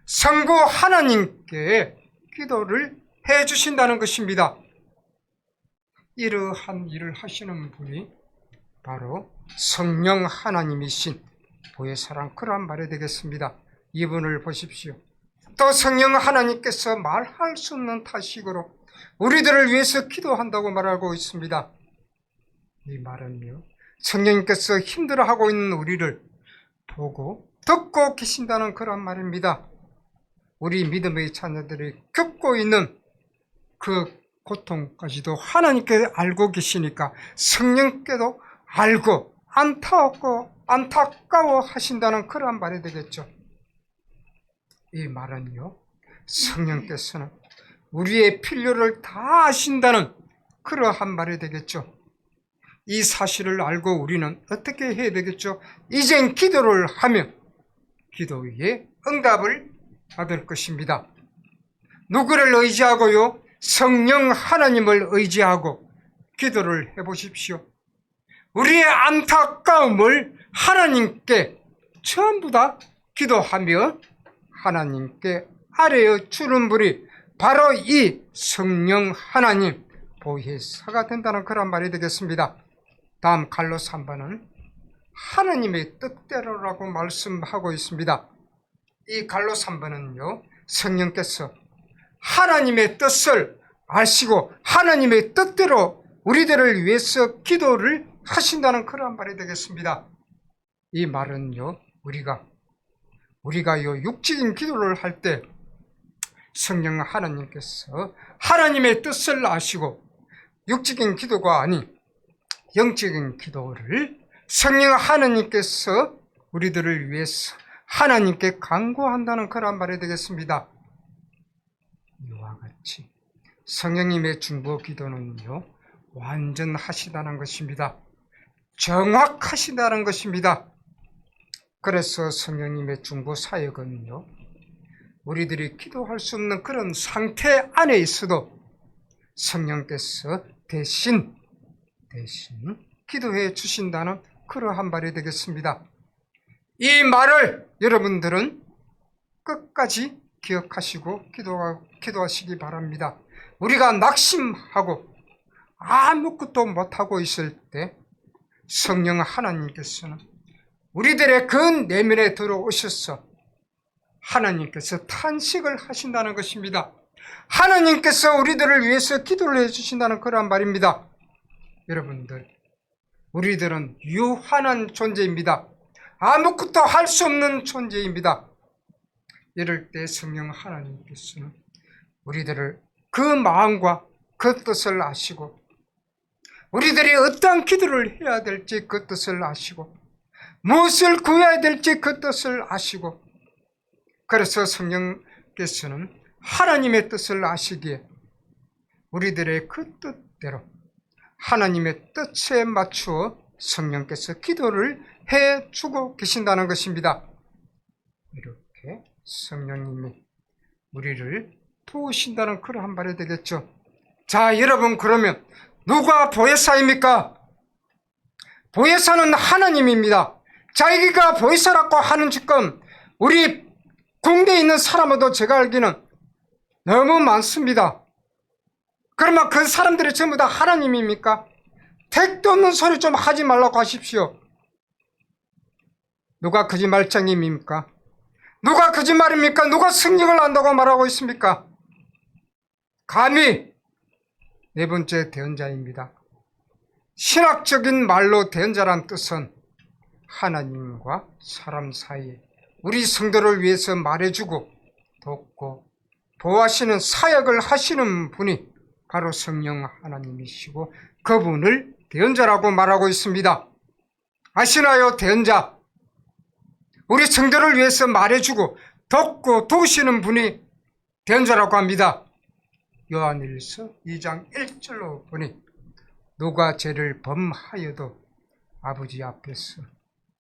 성부 하나님께 기도를 해 주신다는 것입니다. 이러한 일을 하시는 분이 바로 성령 하나님이신 보혜사랑 그러한 말이 되겠습니다. 이분을 보십시오. 또 성령 하나님께서 말할 수 없는 탄식으로 우리들을 위해서 기도한다고 말하고 있습니다. 이 말은요, 성령님께서 힘들어하고 있는 우리를 보고 듣고 계신다는 그런 말입니다. 우리 믿음의 자녀들이 겪고 있는 그 고통까지도 하나님께 알고 계시니까 성령께도 알고 안타까워 하신다는 그런 말이 되겠죠. 이 말은요, 성령께서는 우리의 필요를 다 아신다는 그러한 말이 되겠죠. 이 사실을 알고 우리는 어떻게 해야 되겠죠? 이젠 기도를 하면 기도의 응답을 받을 것입니다. 누구를 의지하고요? 성령 하나님을 의지하고 기도를 해보십시오. 우리의 안타까움을 하나님께 전부 다 기도하며 하나님께 아뢰어 주는 분이 바로 이 성령 하나님 보혜사가 된다는 그런 말이 되겠습니다. 다음 갈로 3번은 하나님의 뜻대로라고 말씀하고 있습니다. 이 갈로 3번은요, 성령께서 하나님의 뜻을 아시고 하나님의 뜻대로 우리들을 위해서 기도를 하신다는 그런 말이 되겠습니다. 이 말은요, 우리가 육적인 기도를 할 때 성령 하나님께서 하나님의 뜻을 아시고 육적인 기도가 아닌 영적인 기도를 성령 하나님께서 우리들을 위해서 하나님께 간구한다는 그런 말이 되겠습니다. 이와 같이 성령님의 중보 기도는요, 완전하시다는 것입니다. 정확하시다는 것입니다. 그래서 성령님의 중보 사역은요, 우리들이 기도할 수 없는 그런 상태 안에 있어도 성령께서 대신 대신 기도해 주신다는 그러한 말이 되겠습니다. 이 말을 여러분들은 끝까지 기억하시고 기도하시기 바랍니다. 우리가 낙심하고 아무것도 못하고 있을 때 성령 하나님께서는 우리들의 그 내면에 들어오셔서 하나님께서 탄식을 하신다는 것입니다. 하나님께서 우리들을 위해서 기도를 해주신다는 그런 말입니다. 여러분들, 우리들은 유한한 존재입니다. 아무것도 할 수 없는 존재입니다. 이럴 때 성령 하나님께서는 우리들을 그 마음과 그 뜻을 아시고 우리들이 어떠한 기도를 해야 될지 그 뜻을 아시고 무엇을 구해야 될지 그 뜻을 아시고, 그래서 성령께서는 하나님의 뜻을 아시기에 우리들의 그 뜻대로 하나님의 뜻에 맞추어 성령께서 기도를 해주고 계신다는 것입니다. 이렇게 성령님이 우리를 도우신다는 그러한 말이 되겠죠. 자, 여러분, 그러면 누가 보혜사입니까? 보혜사는 하나님입니다. 자기가 보혜사라고 하는 지금 우리 국내에 있는 사람도 제가 알기는 너무 많습니다. 그러면 그 사람들이 전부 다 하나님입니까? 택도 없는 소리 좀 하지 말라고 하십시오. 누가 거짓말쟁이입니까? 누가 거짓말입니까? 누가 성령을 안다고 말하고 있습니까? 감히 네 번째 대언자입니다. 신학적인 말로 대언자란 뜻은 하나님과 사람 사이에 우리 성도를 위해서 말해주고 돕고 보호하시는 사역을 하시는 분이 바로 성령 하나님이시고 그분을 대언자라고 말하고 있습니다. 아시나요? 대언자. 우리 성도를 위해서 말해주고 돕고 도우시는 분이 대언자라고 합니다. 요한일서 2장 1절로 보니 누가 죄를 범하여도 아버지 앞에서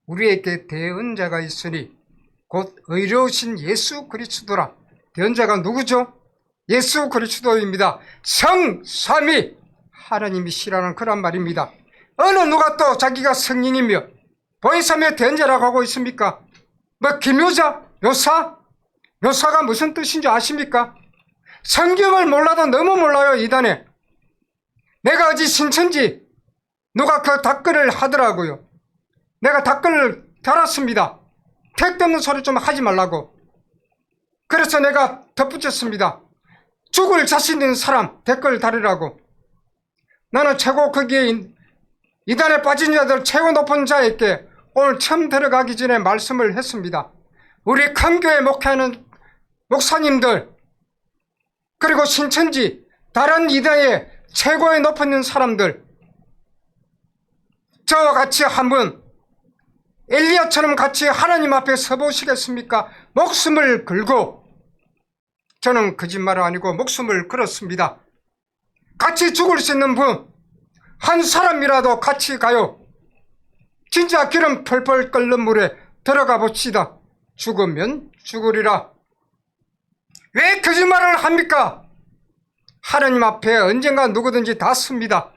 우리에게 대언자가 있으니 곧 의로우신 예수 그리스도라. 대언자가 누구죠? 예수 그리스도입니다. 성삼위 하나님이시라는 그런 말입니다. 어느 누가 또 자기가 성령이며 보혜사며 대언자라고 하고 있습니까? 뭐 기묘자? 묘사? 묘사가 무슨 뜻인지 아십니까? 성경을 몰라도 너무 몰라요. 이단에 내가 어제 신천지 누가 그 댓글을 하더라고요. 내가 댓글을 달았습니다. 택도 없는 소리 좀 하지 말라고. 그래서 내가 덧붙였습니다. 죽을 자신 있는 사람 댓글 달으라고. 나는 최고 거기에 이단에 빠진 자들 최고 높은 자에게 오늘 처음 들어가기 전에 말씀을 했습니다. 우리 큰 교회 목회하는 목사님들 그리고 신천지 다른 이단의 최고에 높은 있는 사람들, 저와 같이 한번 엘리야처럼 같이 하나님 앞에 서보시겠습니까? 목숨을 걸고, 저는 거짓말은 아니고 목숨을 걸었습니다. 같이 죽을 수 있는 분 한 사람이라도 같이 가요. 진짜 기름 펄펄 끓는 물에 들어가 봅시다. 죽으면 죽으리라. 왜 거짓말을 합니까? 하나님 앞에 언젠가 누구든지 다 씁니다.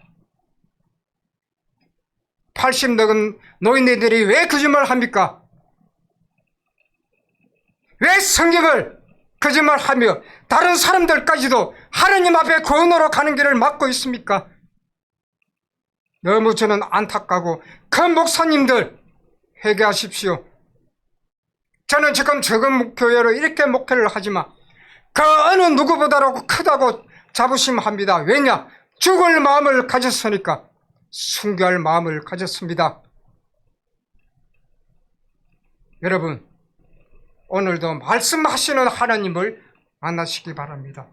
80 넘은 노인네들이 왜 거짓말을 합니까? 왜 성경을 거짓말하며 다른 사람들까지도 하나님 앞에 구원으로 가는 길을 막고 있습니까? 너무 저는 안타까고 그 목사님들 회개하십시오. 저는 지금 적은 교회로 이렇게 목회를 하지만 그 어느 누구보다도 크다고 자부심합니다. 왜냐? 죽을 마음을 가졌으니까. 순교할 마음을 가졌습니다. 여러분, 오늘도 말씀하시는 하나님을 만나시기 바랍니다.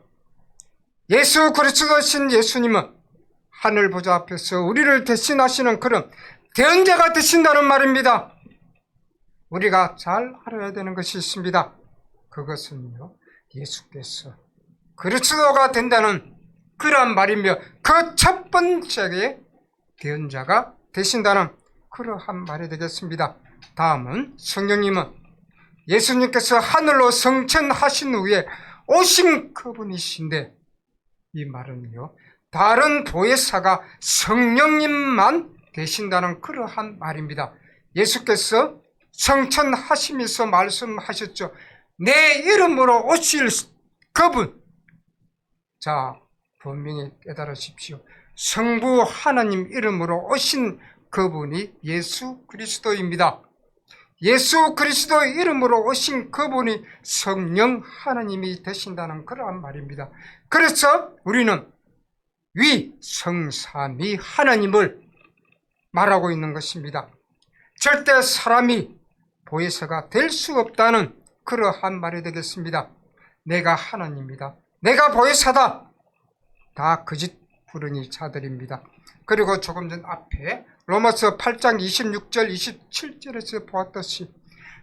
예수 그리스도신 예수님은 하늘 보좌 앞에서 우리를 대신하시는 그런 대언자가 되신다는 말입니다. 우리가 잘 알아야 되는 것이 있습니다. 그것은요, 예수께서 그리스도가 된다는 그런 말이며 그 첫 번째의 대언자가 되신다는 그러한 말이 되겠습니다. 다음은 성령님은 예수님께서 하늘로 승천하신 후에 오신 그분이신데, 이 말은요 다른 보혜사가 성령님만 되신다는 그러한 말입니다. 예수께서 성천하시면서 말씀하셨죠. 내 이름으로 오실 그분, 자, 분명히 깨달으십시오. 성부 하나님 이름으로 오신 그분이 예수 그리스도입니다. 예수 그리스도 이름으로 오신 그분이 성령 하나님이 되신다는 그러한 말입니다. 그래서 우리는 위 성삼위 하나님을 말하고 있는 것입니다. 절대 사람이 보혜사가 될 수 없다는 그러한 말이 되겠습니다. 내가 하나님이다, 내가 보혜사다, 다 거짓 부르니 자들입니다. 그리고 조금 전 앞에 로마서 8장 26절 27절에서 보았듯이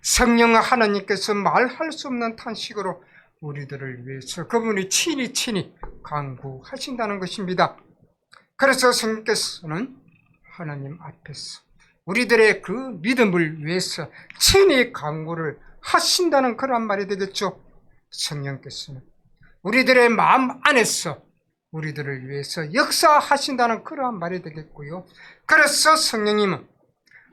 성령 하나님께서 말할 수 없는 탄식으로 우리들을 위해서 그분이 친히 간구하신다는 것입니다. 그래서 성령께서는 하나님 앞에서 우리들의 그 믿음을 위해서 친히 간구를 하신다는 그런 말이 되겠죠. 성령께서는 우리들의 마음 안에서 우리들을 위해서 역사하신다는 그러한 말이 되겠고요. 그래서 성령님은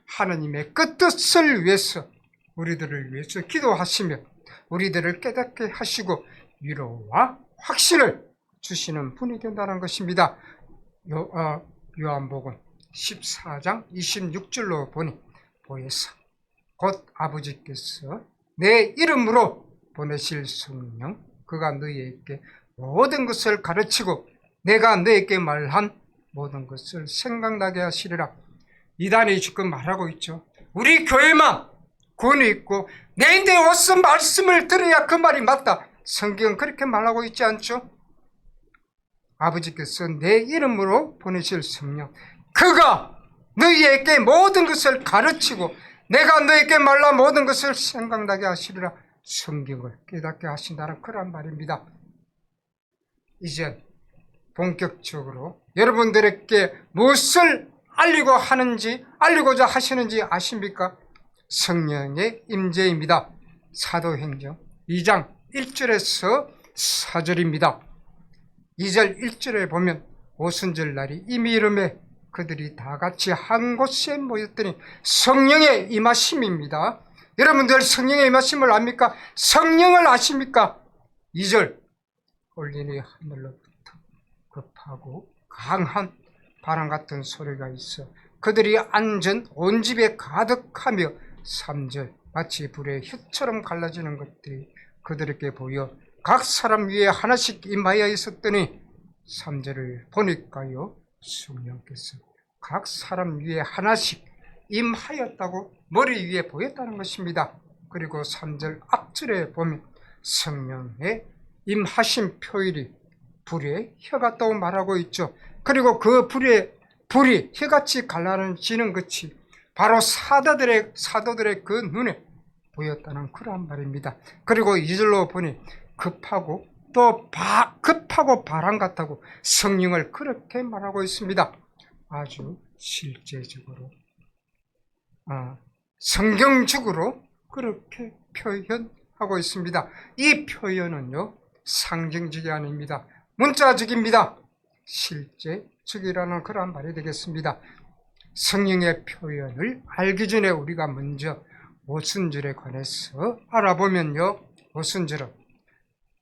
하나님의 그 뜻을 위해서 우리들을 위해서 기도하시며 우리들을 깨닫게 하시고 위로와 확신을 주시는 분이 된다는 것입니다. 요한복음 14장 26절로 보니 보혜사 곧 아버지께서 내 이름으로 보내실 성령, 그가 너희에게 모든 것을 가르치고 내가 너에게 말한 모든 것을 생각나게 하시리라. 이단이 지금 말하고 있죠. 우리 교회만 구원이 있고 내인데 와서 말씀을 들어야 그 말이 맞다. 성경은 그렇게 말하고 있지 않죠? 아버지께서 내 이름으로 보내실 성령, 그가 너희에게 모든 것을 가르치고 내가 너에게 말라 모든 것을 생각나게 하시리라. 성경을 깨닫게 하신다는 그런 말입니다. 이제 본격적으로 여러분들에게 무엇을 알리고자 하시는지 아십니까? 성령의 임재입니다. 사도행전 2장 1절에서 4절입니다. 2절 1절에 보면 오순절 날이 이미 이름에 그들이 다 같이 한 곳에 모였더니 성령의 임하심입니다. 여러분들 성령의 임하심을 압니까? 성령을 아십니까? 2절 올리니 하늘로부터 급하고 강한 바람 같은 소리가 있어 그들이 앉은 온 집에 가득하며 3절 마치 불의 혀처럼 갈라지는 것들이 그들에게 보여 각 사람 위에 하나씩 임하여 있었더니 3절을 보니까요, 성령께서 각 사람 위에 하나씩 임하였다고 머리 위에 보였다는 것입니다. 그리고 3절 앞절에 보면 성령의 임하신 표일이 불의 혀 같다고 말하고 있죠. 그리고 그 불이 혀같이 갈라지는 것이 바로 사도들의 그 눈에 보였다는 그러한 말입니다. 그리고 2절로 보니 급하고 바람 같다고 성령을 그렇게 말하고 있습니다. 아주 실제적으로 성경적으로 그렇게 표현하고 있습니다. 이 표현은요, 상징적이 아닙니다. 문자적입니다. 실제적이라는 그런 말이 되겠습니다. 성령의 표현을 알기 전에 우리가 먼저 오순절에 관해서 알아보면요, 오순절은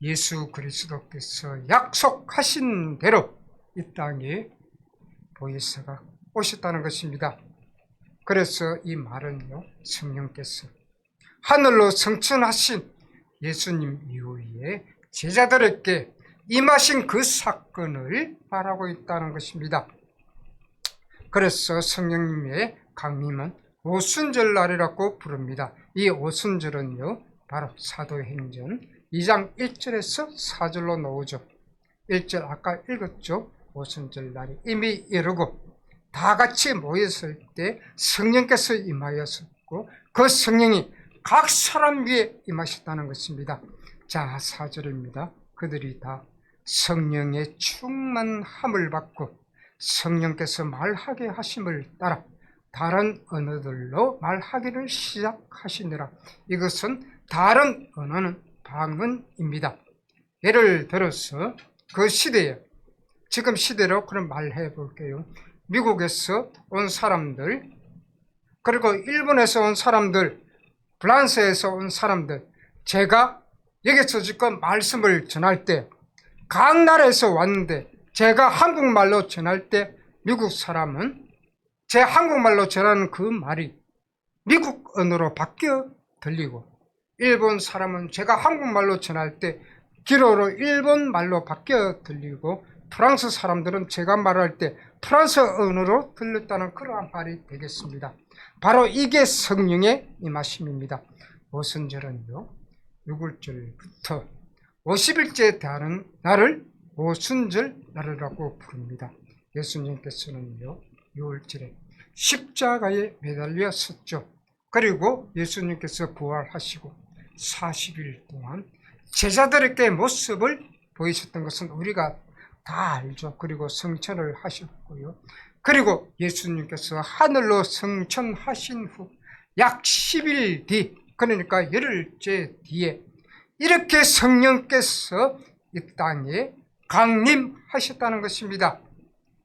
예수 그리스도께서 약속하신 대로 이 땅에 보혜사가 오셨다는 것입니다. 그래서 이 말은요, 성령께서 하늘로 승천하신 예수님 이후에 제자들에게 임하신 그 사건을 말하고 있다는 것입니다. 그래서 성령님의 강림은 오순절 날이라고 부릅니다. 이 오순절은요, 바로 사도행전 2장 1절에서 4절로 나오죠. 1절 아까 읽었죠. 오순절 날이 이미 이르고 다 같이 모였을 때 성령께서 임하였었고 그 성령이 각 사람 위에 임하셨다는 것입니다. 자, 4절입니다. 그들이 다 성령의 충만함을 받고 성령께서 말하게 하심을 따라 다른 언어들로 말하기를 시작하시니라. 이것은 다른 언어는 방언입니다. 예를 들어서 그 시대에 지금 시대로 그런 말 해볼게요. 미국에서 온 사람들, 그리고 일본에서 온 사람들, 프랑스에서 온 사람들, 제가 여기서 지금 말씀을 전할 때, 각 나라에서 왔는데 제가 한국말로 전할 때 미국 사람은 제 한국말로 전하는 그 말이 미국 언어로 바뀌어 들리고, 일본 사람은 제가 한국말로 전할 때 기로로 일본 말로 바뀌어 들리고, 프랑스 사람들은 제가 말할 때 프랑스 언어로 들렸다는 그러한 말이 되겠습니다. 바로 이게 성령의 임하심입니다. 오순절은요, 6월절부터 50일째 되는 날을 오순절 날이라고 부릅니다. 예수님께서는요, 6월절에 십자가에 매달려 섰죠. 그리고 예수님께서 부활하시고 40일 동안 제자들에게 모습을 보이셨던 것은 우리가 다 알죠. 그리고 성천을 하셨고요. 그리고 예수님께서 하늘로 성천하신 후 약 10일 뒤, 그러니까 열흘째 뒤에 이렇게 성령께서 이 땅에 강림하셨다는 것입니다.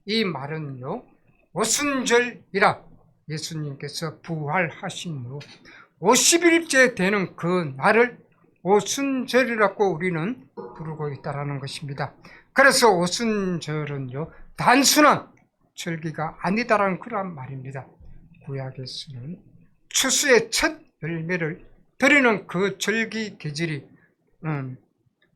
이 말은요, 오순절이라 예수님께서 부활하신 후 50일째 되는 그 날을 오순절이라고 우리는 부르고 있다는 것입니다. 그래서 오순절은요, 단순한 절기가 아니다라는 그런 말입니다. 구약에서는 추수의 첫 열매를 드리는 그 절기 계절이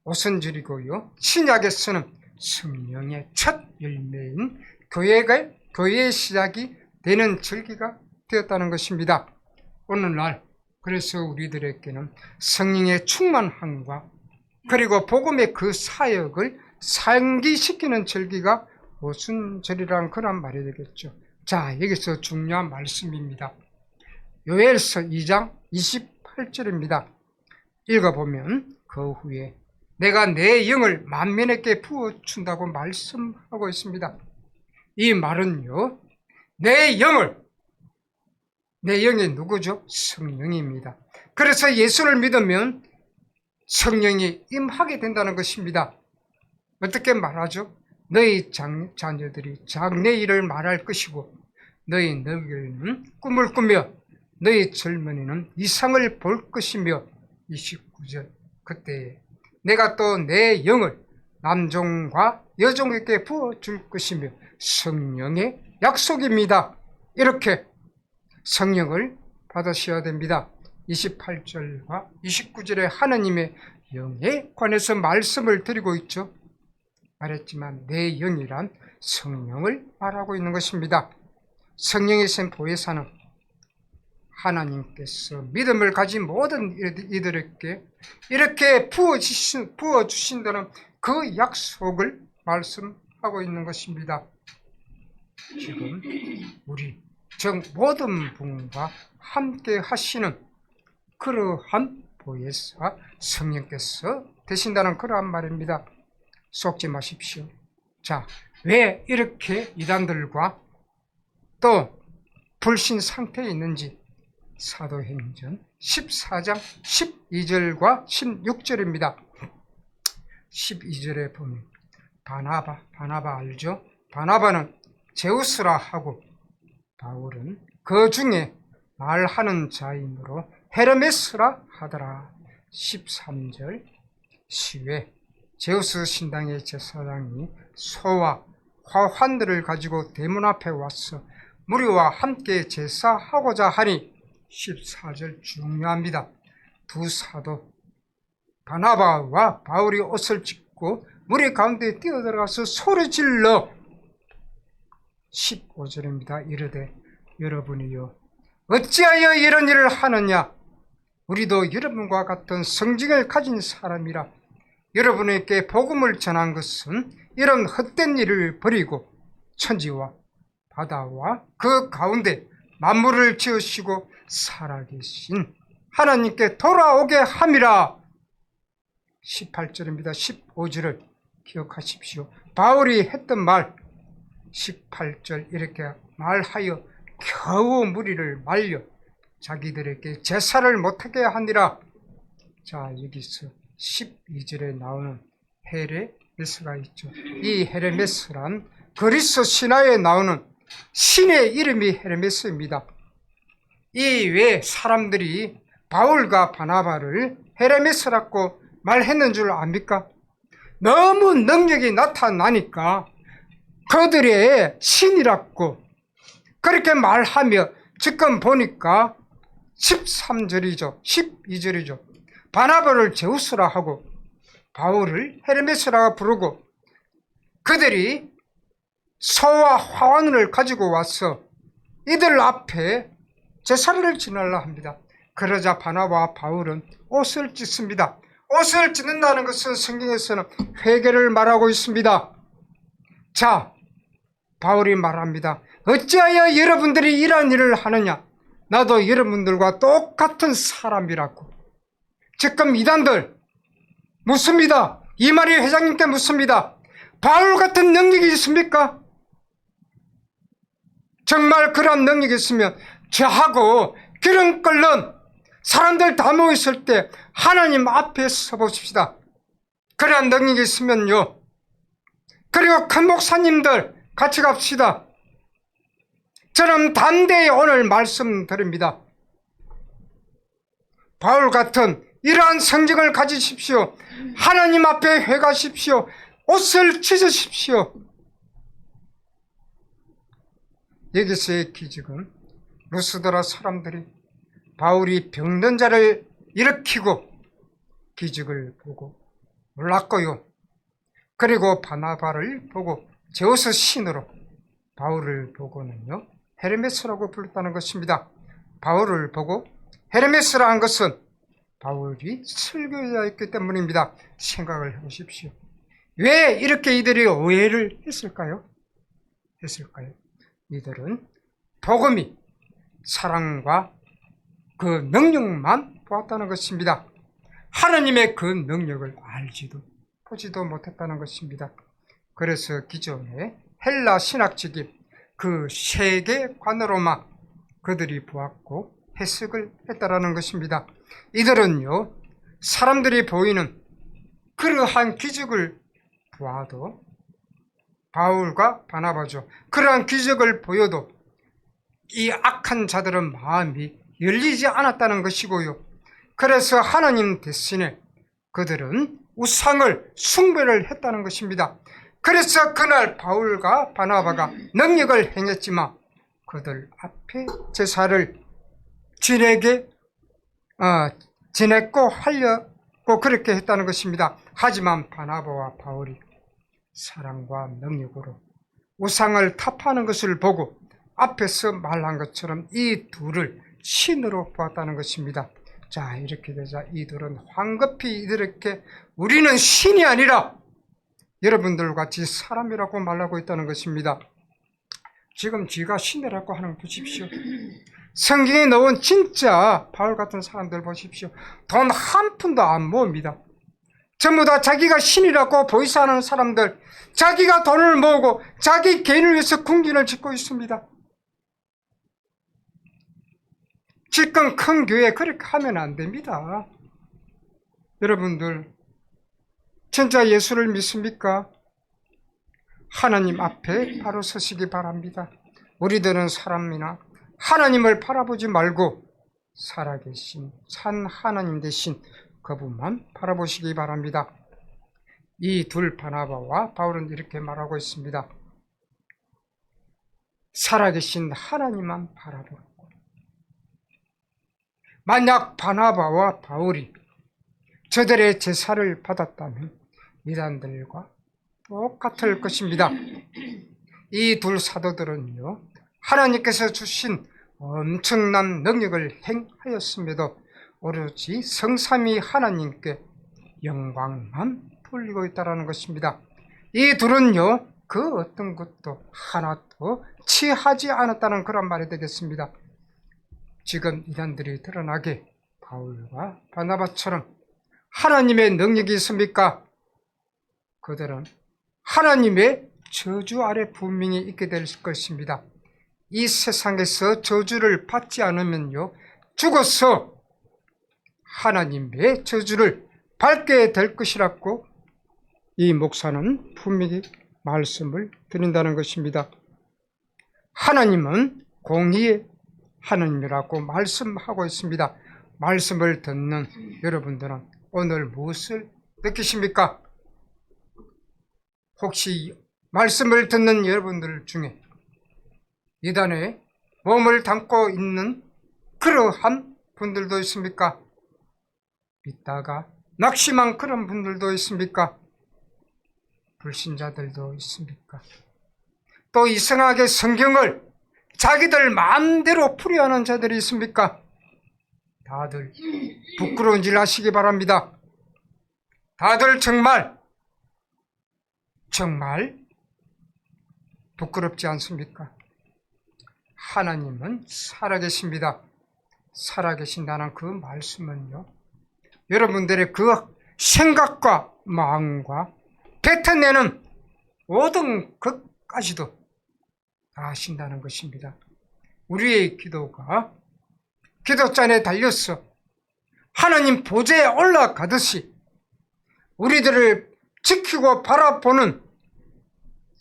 오순절이고요, 신약에서는 성령의 첫 열매인 교회의 시작이 되는 절기가 되었다는 것입니다. 오늘날 그래서 우리들에게는 성령의 충만함과 그리고 복음의 그 사역을 상기시키는 절기가 오순절이라는 그런 말이 되겠죠. 자, 여기서 중요한 말씀입니다. 요엘서 2장 28절입니다. 읽어보면, 그 후에 내가 내 영을 만민에게 부어준다고 말씀하고 있습니다. 이 말은요, 내 영이 누구죠? 성령입니다. 그래서 예수를 믿으면 성령이 임하게 된다는 것입니다. 어떻게 말하죠? 너희 자녀들이 장래일을 말할 것이고, 너희 늙은이는 꿈을 꾸며 너희 젊은이는 이상을 볼 것이며, 29절, 그때 내가 또 내 영을 남종과 여종에게 부어줄 것이며, 성령의 약속입니다. 이렇게 성령을 받으셔야 됩니다. 28절과 29절에 하나님의 영에 관해서 말씀을 드리고 있죠. 말했지만 내 영이란 성령을 말하고 있는 것입니다. 성령의 보혜사는 하나님께서 믿음을 가진 모든 이들에게 이렇게 부어주신다는 그 약속을 말씀하고 있는 것입니다. 지금 우리 즉 모든 분과 함께 하시는 그러한 보혜사 성령께서 되신다는 그러한 말입니다. 속지 마십시오. 자, 왜 이렇게 이단들과 또 불신 상태에 있는지 사도행전 14장 12절과 16절입니다. 12절에 보면 바나바 알죠? 바나바는 제우스라 하고 바울은 그 중에 말하는 자이므로 헤르메스라 하더라. 13절 시외 제우스 신당의 제사장이 소와 화환들을 가지고 대문 앞에 와서 무리와 함께 제사하고자 하니, 14절 중요합니다. 두 사도 바나바와 바울이 옷을 찢고 무리 가운데 뛰어들어가서 소리질러 15절입니다. 이르되 여러분이요 어찌하여 이런 일을 하느냐? 우리도 여러분과 같은 성직을 가진 사람이라 여러분에게 복음을 전한 것은 이런 헛된 일을 버리고 천지와 바다와 그 가운데 만물을 지으시고 살아계신 하나님께 돌아오게 함이라. 18절입니다. 15절을 기억하십시오. 바울이 했던 말 18절 이렇게 말하여 겨우 무리를 말려 자기들에게 제사를 못하게 하니라. 자, 여기서 12절에 나오는 헤르메스가 있죠. 이 헤르메스란 그리스 신화에 나오는 신의 이름이 헤르메스입니다. 이 외 사람들이 바울과 바나바를 헤르메스라고 말했는 줄 압니까? 너무 능력이 나타나니까 그들의 신이라고 그렇게 말하며 지금 보니까 13절이죠. 12절이죠. 바나바를 제우스라 하고 바울을 헤르메스라 부르고 그들이 소와 화환을 가지고 와서 이들 앞에 제사를 지내려 합니다. 그러자 바나바와 바울은 옷을 찢습니다. 옷을 찢는다는 것은 성경에서는 회개를 말하고 있습니다. 자, 바울이 말합니다. 어찌하여 여러분들이 이러한 일을 하느냐? 나도 여러분들과 똑같은 사람이라고. 지금 이단들 묻습니다. 이마리 회장님께 묻습니다. 바울 같은 능력이 있습니까? 정말 그런 능력이 있으면 저하고 기름 끓는 사람들 다 모였을 때 하나님 앞에 서보십시다. 그런 능력이 있으면요. 그리고 큰 목사님들 같이 갑시다. 저는 담대히 오늘 말씀드립니다. 바울 같은 이러한 성정을 가지십시오. 하나님 앞에 회가십시오. 옷을 찢으십시오. 여기서의 기적은 루스드라 사람들이 바울이 병든 자를 일으키고 기적을 보고 놀랐고요. 그리고 바나바를 보고 제우스 신으로 바울을 보고는요 헤르메스라고 불렀다는 것입니다. 바울을 보고 헤르메스라 한 것은 바울이 설교자였기 때문입니다. 생각을 해보십시오. 왜 이렇게 이들이 오해를 했을까요? 이들은 복음이 사랑과 그 능력만 보았다는 것입니다. 하나님의 그 능력을 알지도 보지도 못했다는 것입니다. 그래서 기존의 헬라 신학적인 그 세계관으로만 그들이 보았고 해석을 했다라는 것입니다. 이들은요 사람들이 보이는 그러한 기적을 보아도 바울과 바나바죠. 그러한 기적을 보여도 이 악한 자들은 마음이 열리지 않았다는 것이고요. 그래서 하나님 대신에 그들은 우상을 숭배를 했다는 것입니다. 그래서 그날 바울과 바나바가 능력을 행했지만 그들 앞에 제사를 지냈고 하려고 그렇게 했다는 것입니다. 하지만 바나바와 바울이 사랑과 능력으로 우상을 타파하는 것을 보고 앞에서 말한 것처럼 이 둘을 신으로 보았다는 것입니다. 자, 이렇게 되자 이들은 황급히 이들에게 우리는 신이 아니라 여러분들 같이 사람이라고 말하고 있다는 것입니다. 지금 지가 신이라고 하는 거 보십시오. 성경에 넣은 진짜 바울 같은 사람들 보십시오. 돈 한 푼도 안 모읍니다. 전부 다 자기가 신이라고 보이사하는 사람들, 자기가 돈을 모으고 자기 개인을 위해서 궁전을 짓고 있습니다. 지금 큰 교회 그렇게 하면 안 됩니다. 여러분들 진짜 예수를 믿습니까? 하나님 앞에 바로 서시기 바랍니다. 우리들은 사람이나 하나님을 바라보지 말고 살아계신 산 하나님 대신 그분만 바라보시기 바랍니다. 이 둘 바나바와 바울은 이렇게 말하고 있습니다. 살아계신 하나님만 바라보고 만약 바나바와 바울이 저들의 제사를 받았다면 이단들과 똑같을 것입니다. 이 둘 사도들은요 하나님께서 주신 엄청난 능력을 행하였음에도 오로지 성삼위 하나님께 영광만 돌리고 있다는 것입니다. 이 둘은요 그 어떤 것도 하나도 취하지 않았다는 그런 말이 되겠습니다. 지금 이단들이 드러나게 바울과 바나바처럼 하나님의 능력이 있습니까? 그들은 하나님의 저주 아래 분명히 있게 될 것입니다. 이 세상에서 저주를 받지 않으면요 죽어서 하나님의 저주를 받게 될 것이라고 이 목사는 분명히 말씀을 드린다는 것입니다. 하나님은 공의의 하나님이라고 말씀하고 있습니다. 말씀을 듣는 여러분들은 오늘 무엇을 느끼십니까? 혹시 말씀을 듣는 여러분들 중에 이단에 몸을 담고 있는 그러한 분들도 있습니까? 믿다가 낙심한 그런 분들도 있습니까? 불신자들도 있습니까? 또 이상하게 성경을 자기들 마음대로 풀이하는 자들이 있습니까? 다들 부끄러운 일 하시기 바랍니다. 다들 정말 부끄럽지 않습니까? 하나님은 살아계십니다. 살아계신다는 그 말씀은요, 여러분들의 그 생각과 마음과 뱉어내는 모든 것까지도 다 하신다는 것입니다. 우리의 기도가 기도잔에 달려서 하나님 보좌에 올라가듯이 우리들을 지키고 바라보는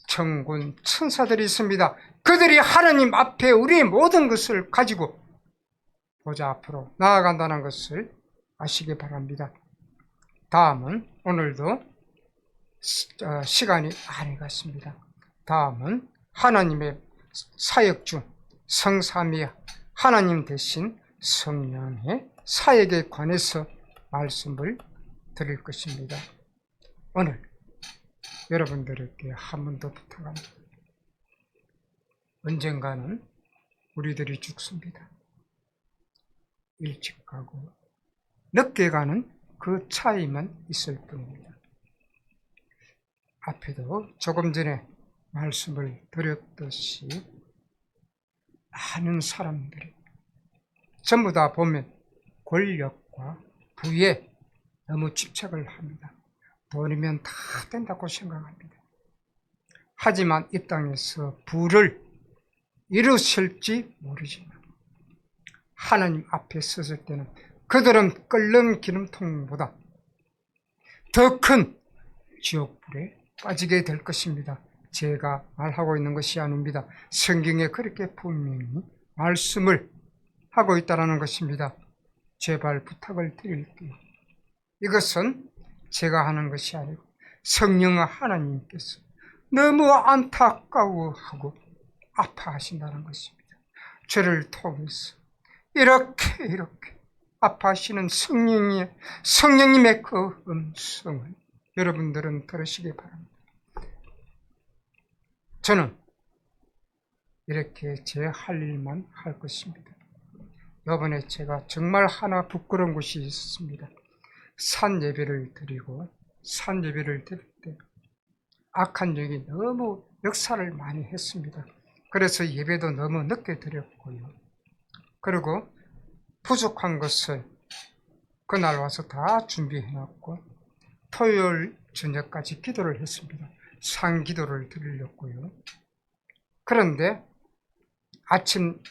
천군 천사들이 있습니다. 그들이 하나님 앞에 우리의 모든 것을 가지고 보좌 앞으로 나아간다는 것을 아시기 바랍니다. 다음은 오늘도 시간이 많이 갔습니다. 다음은 하나님의 사역 중 성삼위 하나님 대신 성령의 사역에 관해서 말씀을 드릴 것입니다. 오늘 여러분들에게 한 번 더 부탁합니다. 언젠가는 우리들이 죽습니다. 일찍 가고 늦게 가는 그 차이만 있을 뿐입니다. 앞에도 조금 전에 말씀을 드렸듯이 많은 사람들이 전부 다 보면 권력과 부에 너무 집착을 합니다. 돈이면 다 된다고 생각합니다. 하지만 이 땅에서 부를 이루실지 모르지만 하나님 앞에 섰을 때는 그들은 끓는 기름통보다 더 큰 지옥불에 빠지게 될 것입니다. 제가 말하고 있는 것이 아닙니다. 성경에 그렇게 분명히 말씀을 하고 있다는 것입니다. 제발 부탁을 드릴게요. 이것은 제가 하는 것이 아니고 성령 하나님께서 너무 안타까워하고 아파하신다는 것입니다. 저를 통해서 이렇게 아파하시는 성령님의 그 음성을 여러분들은 들으시기 바랍니다. 저는 이렇게 제 할 일만 할 것입니다. 이번에 제가 정말 하나 부끄러운 것이 있었습니다. 산 예배를 드릴 때 악한 영이 너무 역사를 많이 했습니다. 그래서 예배도 너무 늦게 드렸고요. 그리고 부족한 것을 그날 와서 다 준비해놨고 토요일 저녁까지 기도를 했습니다. 상기도를 드리려고요. 그런데 아침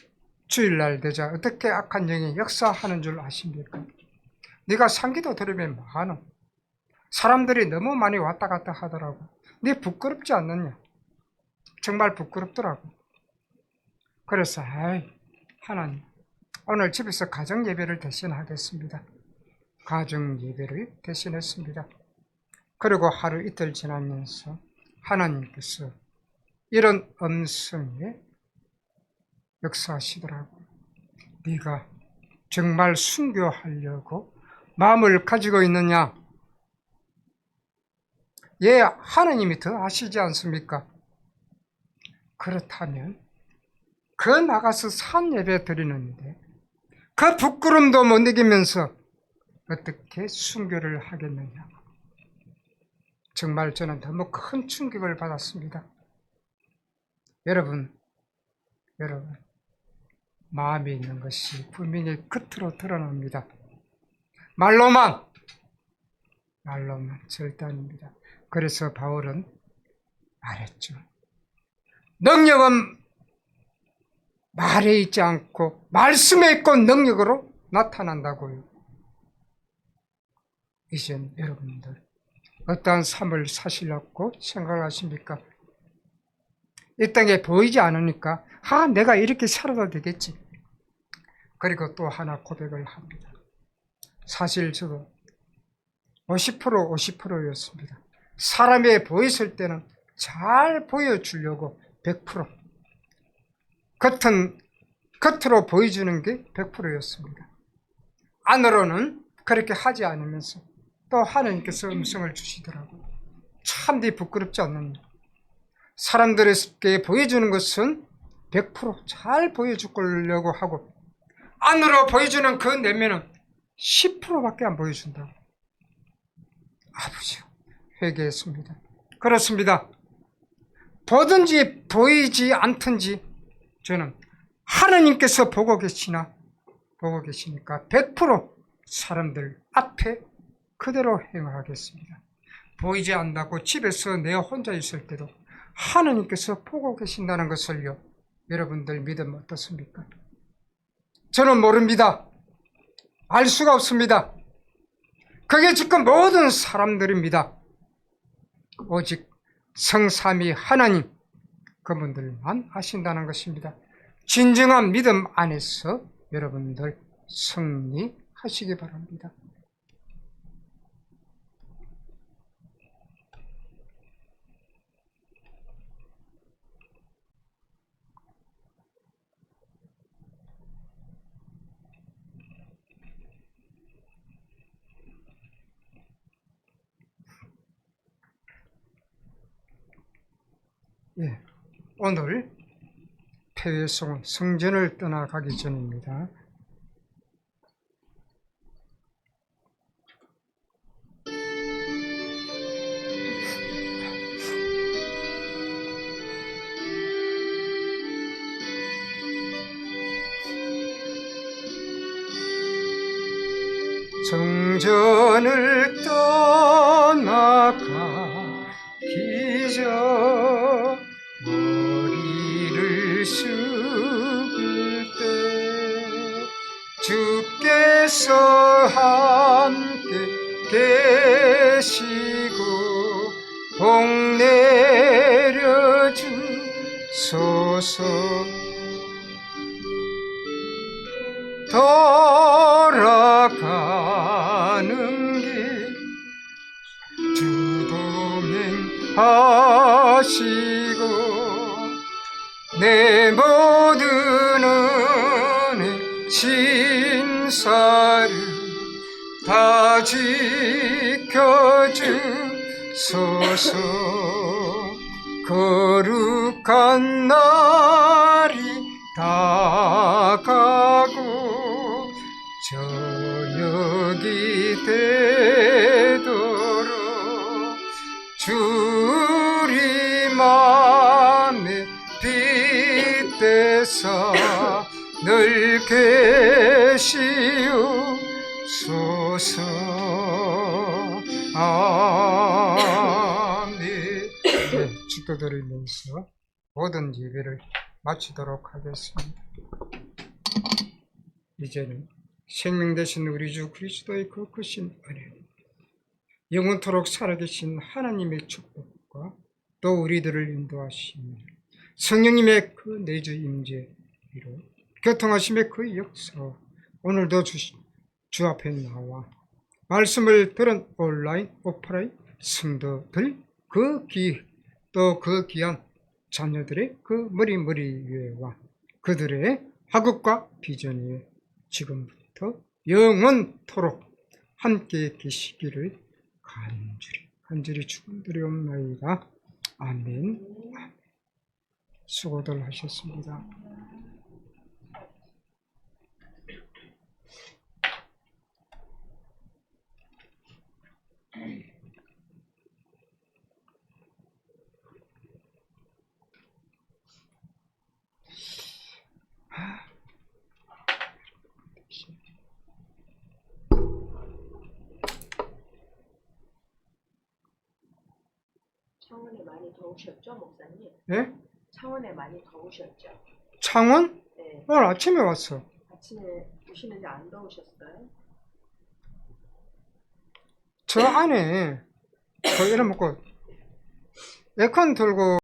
주일날 되자 어떻게 악한 영이 역사하는 줄 아십니까? 네가 상기도 들으면 뭐하노? 사람들이 너무 많이 왔다 갔다 하더라고. 네 부끄럽지 않느냐? 정말 부끄럽더라고. 그래서 하나님 오늘 집에서 가정 예배를 대신하겠습니다. 가정 예배를 대신했습니다. 그리고 하루 이틀 지나면서 하나님께서 이런 음성에 역사하시더라고요. 네가 정말 순교하려고 마음을 가지고 있느냐? 예, 하나님이 더 아시지 않습니까? 그렇다면 그 나가서 산 예배 드리는데 그 부끄럼도 못 이기면서 어떻게 순교를 하겠느냐? 정말 저는 너무 큰 충격을 받았습니다. 여러분, 마음에 있는 것이 분명히 겉으로 드러납니다. 말로만 절대 아닙니다. 그래서 바울은 말했죠. 능력은 말에 있지 않고 말씀에 있고 능력으로 나타난다고요. 이제 여러분들 어떠한 삶을 사시려고 생각하십니까? 이 땅에 보이지 않으니까 내가 이렇게 살아도 되겠지. 그리고 또 하나 고백을 합니다. 사실 저도 50% 50%였습니다. 사람이 보였을 때는 잘 보여주려고 100% 겉으로 보여주는 게 100%였습니다. 안으로는 그렇게 하지 않으면서 또 하나님께서 음성을 주시더라고요. 참 부끄럽지 않느냐. 사람들에게 보여주는 것은 100% 잘 보여주려고 하고 안으로 보여주는 그 내면은 10%밖에 안 보여준다고. 아버지, 회개했습니다. 그렇습니다. 보든지 보이지 않든지 저는 하나님께서 보고 계시니까 100% 사람들 앞에 그대로 행하겠습니다. 보이지 않는다고 집에서 내가 혼자 있을 때도 하나님께서 보고 계신다는 것을요, 여러분들 믿으면 어떻습니까? 저는 모릅니다. 알 수가 없습니다. 그게 지금 모든 사람들입니다. 오직 성삼위 하나님, 그분들만 아신다는 것입니다. 진정한 믿음 안에서 여러분들 승리하시기 바랍니다. 예, 오늘 폐회송은 성전을 떠나가기 전입니다. 성전을 떠나가기 전 머리를 숙일 때 주께서 함께 계시고 복 내려주소서. 돌아가는 길 주 동행하시고 내 모든 은혜 신사를 다 지켜주소서. 거룩한 날이 다가고 저녁이 되도록 주님만의 빛대사 늘 계시옵소서. 아멘. 네, 기도드리면서 모든 예배를 마치도록 하겠습니다. 이제는 생명 되신 우리 주 그리스도의 그 크신 은혜, 영원토록 살아계신 하나님의 축복과 또 우리들을 인도하시며 성령님의 그 내주 임재로 교통하심의 그 역사, 오늘도 주 앞에 나와 말씀을 들은 온라인, 오프라인 성도들, 또 그 귀한 자녀들의 그 머리 위에와 그들의 학업과 비전 위에 지금부터 영원토록 함께 계시기를 간절히 축원드리옵나이다. 아멘. 수고들 하셨습니다. 창원에 많이 더우셨죠, 목사님? 예? 창원에 많이 더우셨죠? 창원? 네. 오늘 아침에 왔어. 아침에 오시는데 안 더우셨어요? 저 안에 이래 먹고 에어컨 들고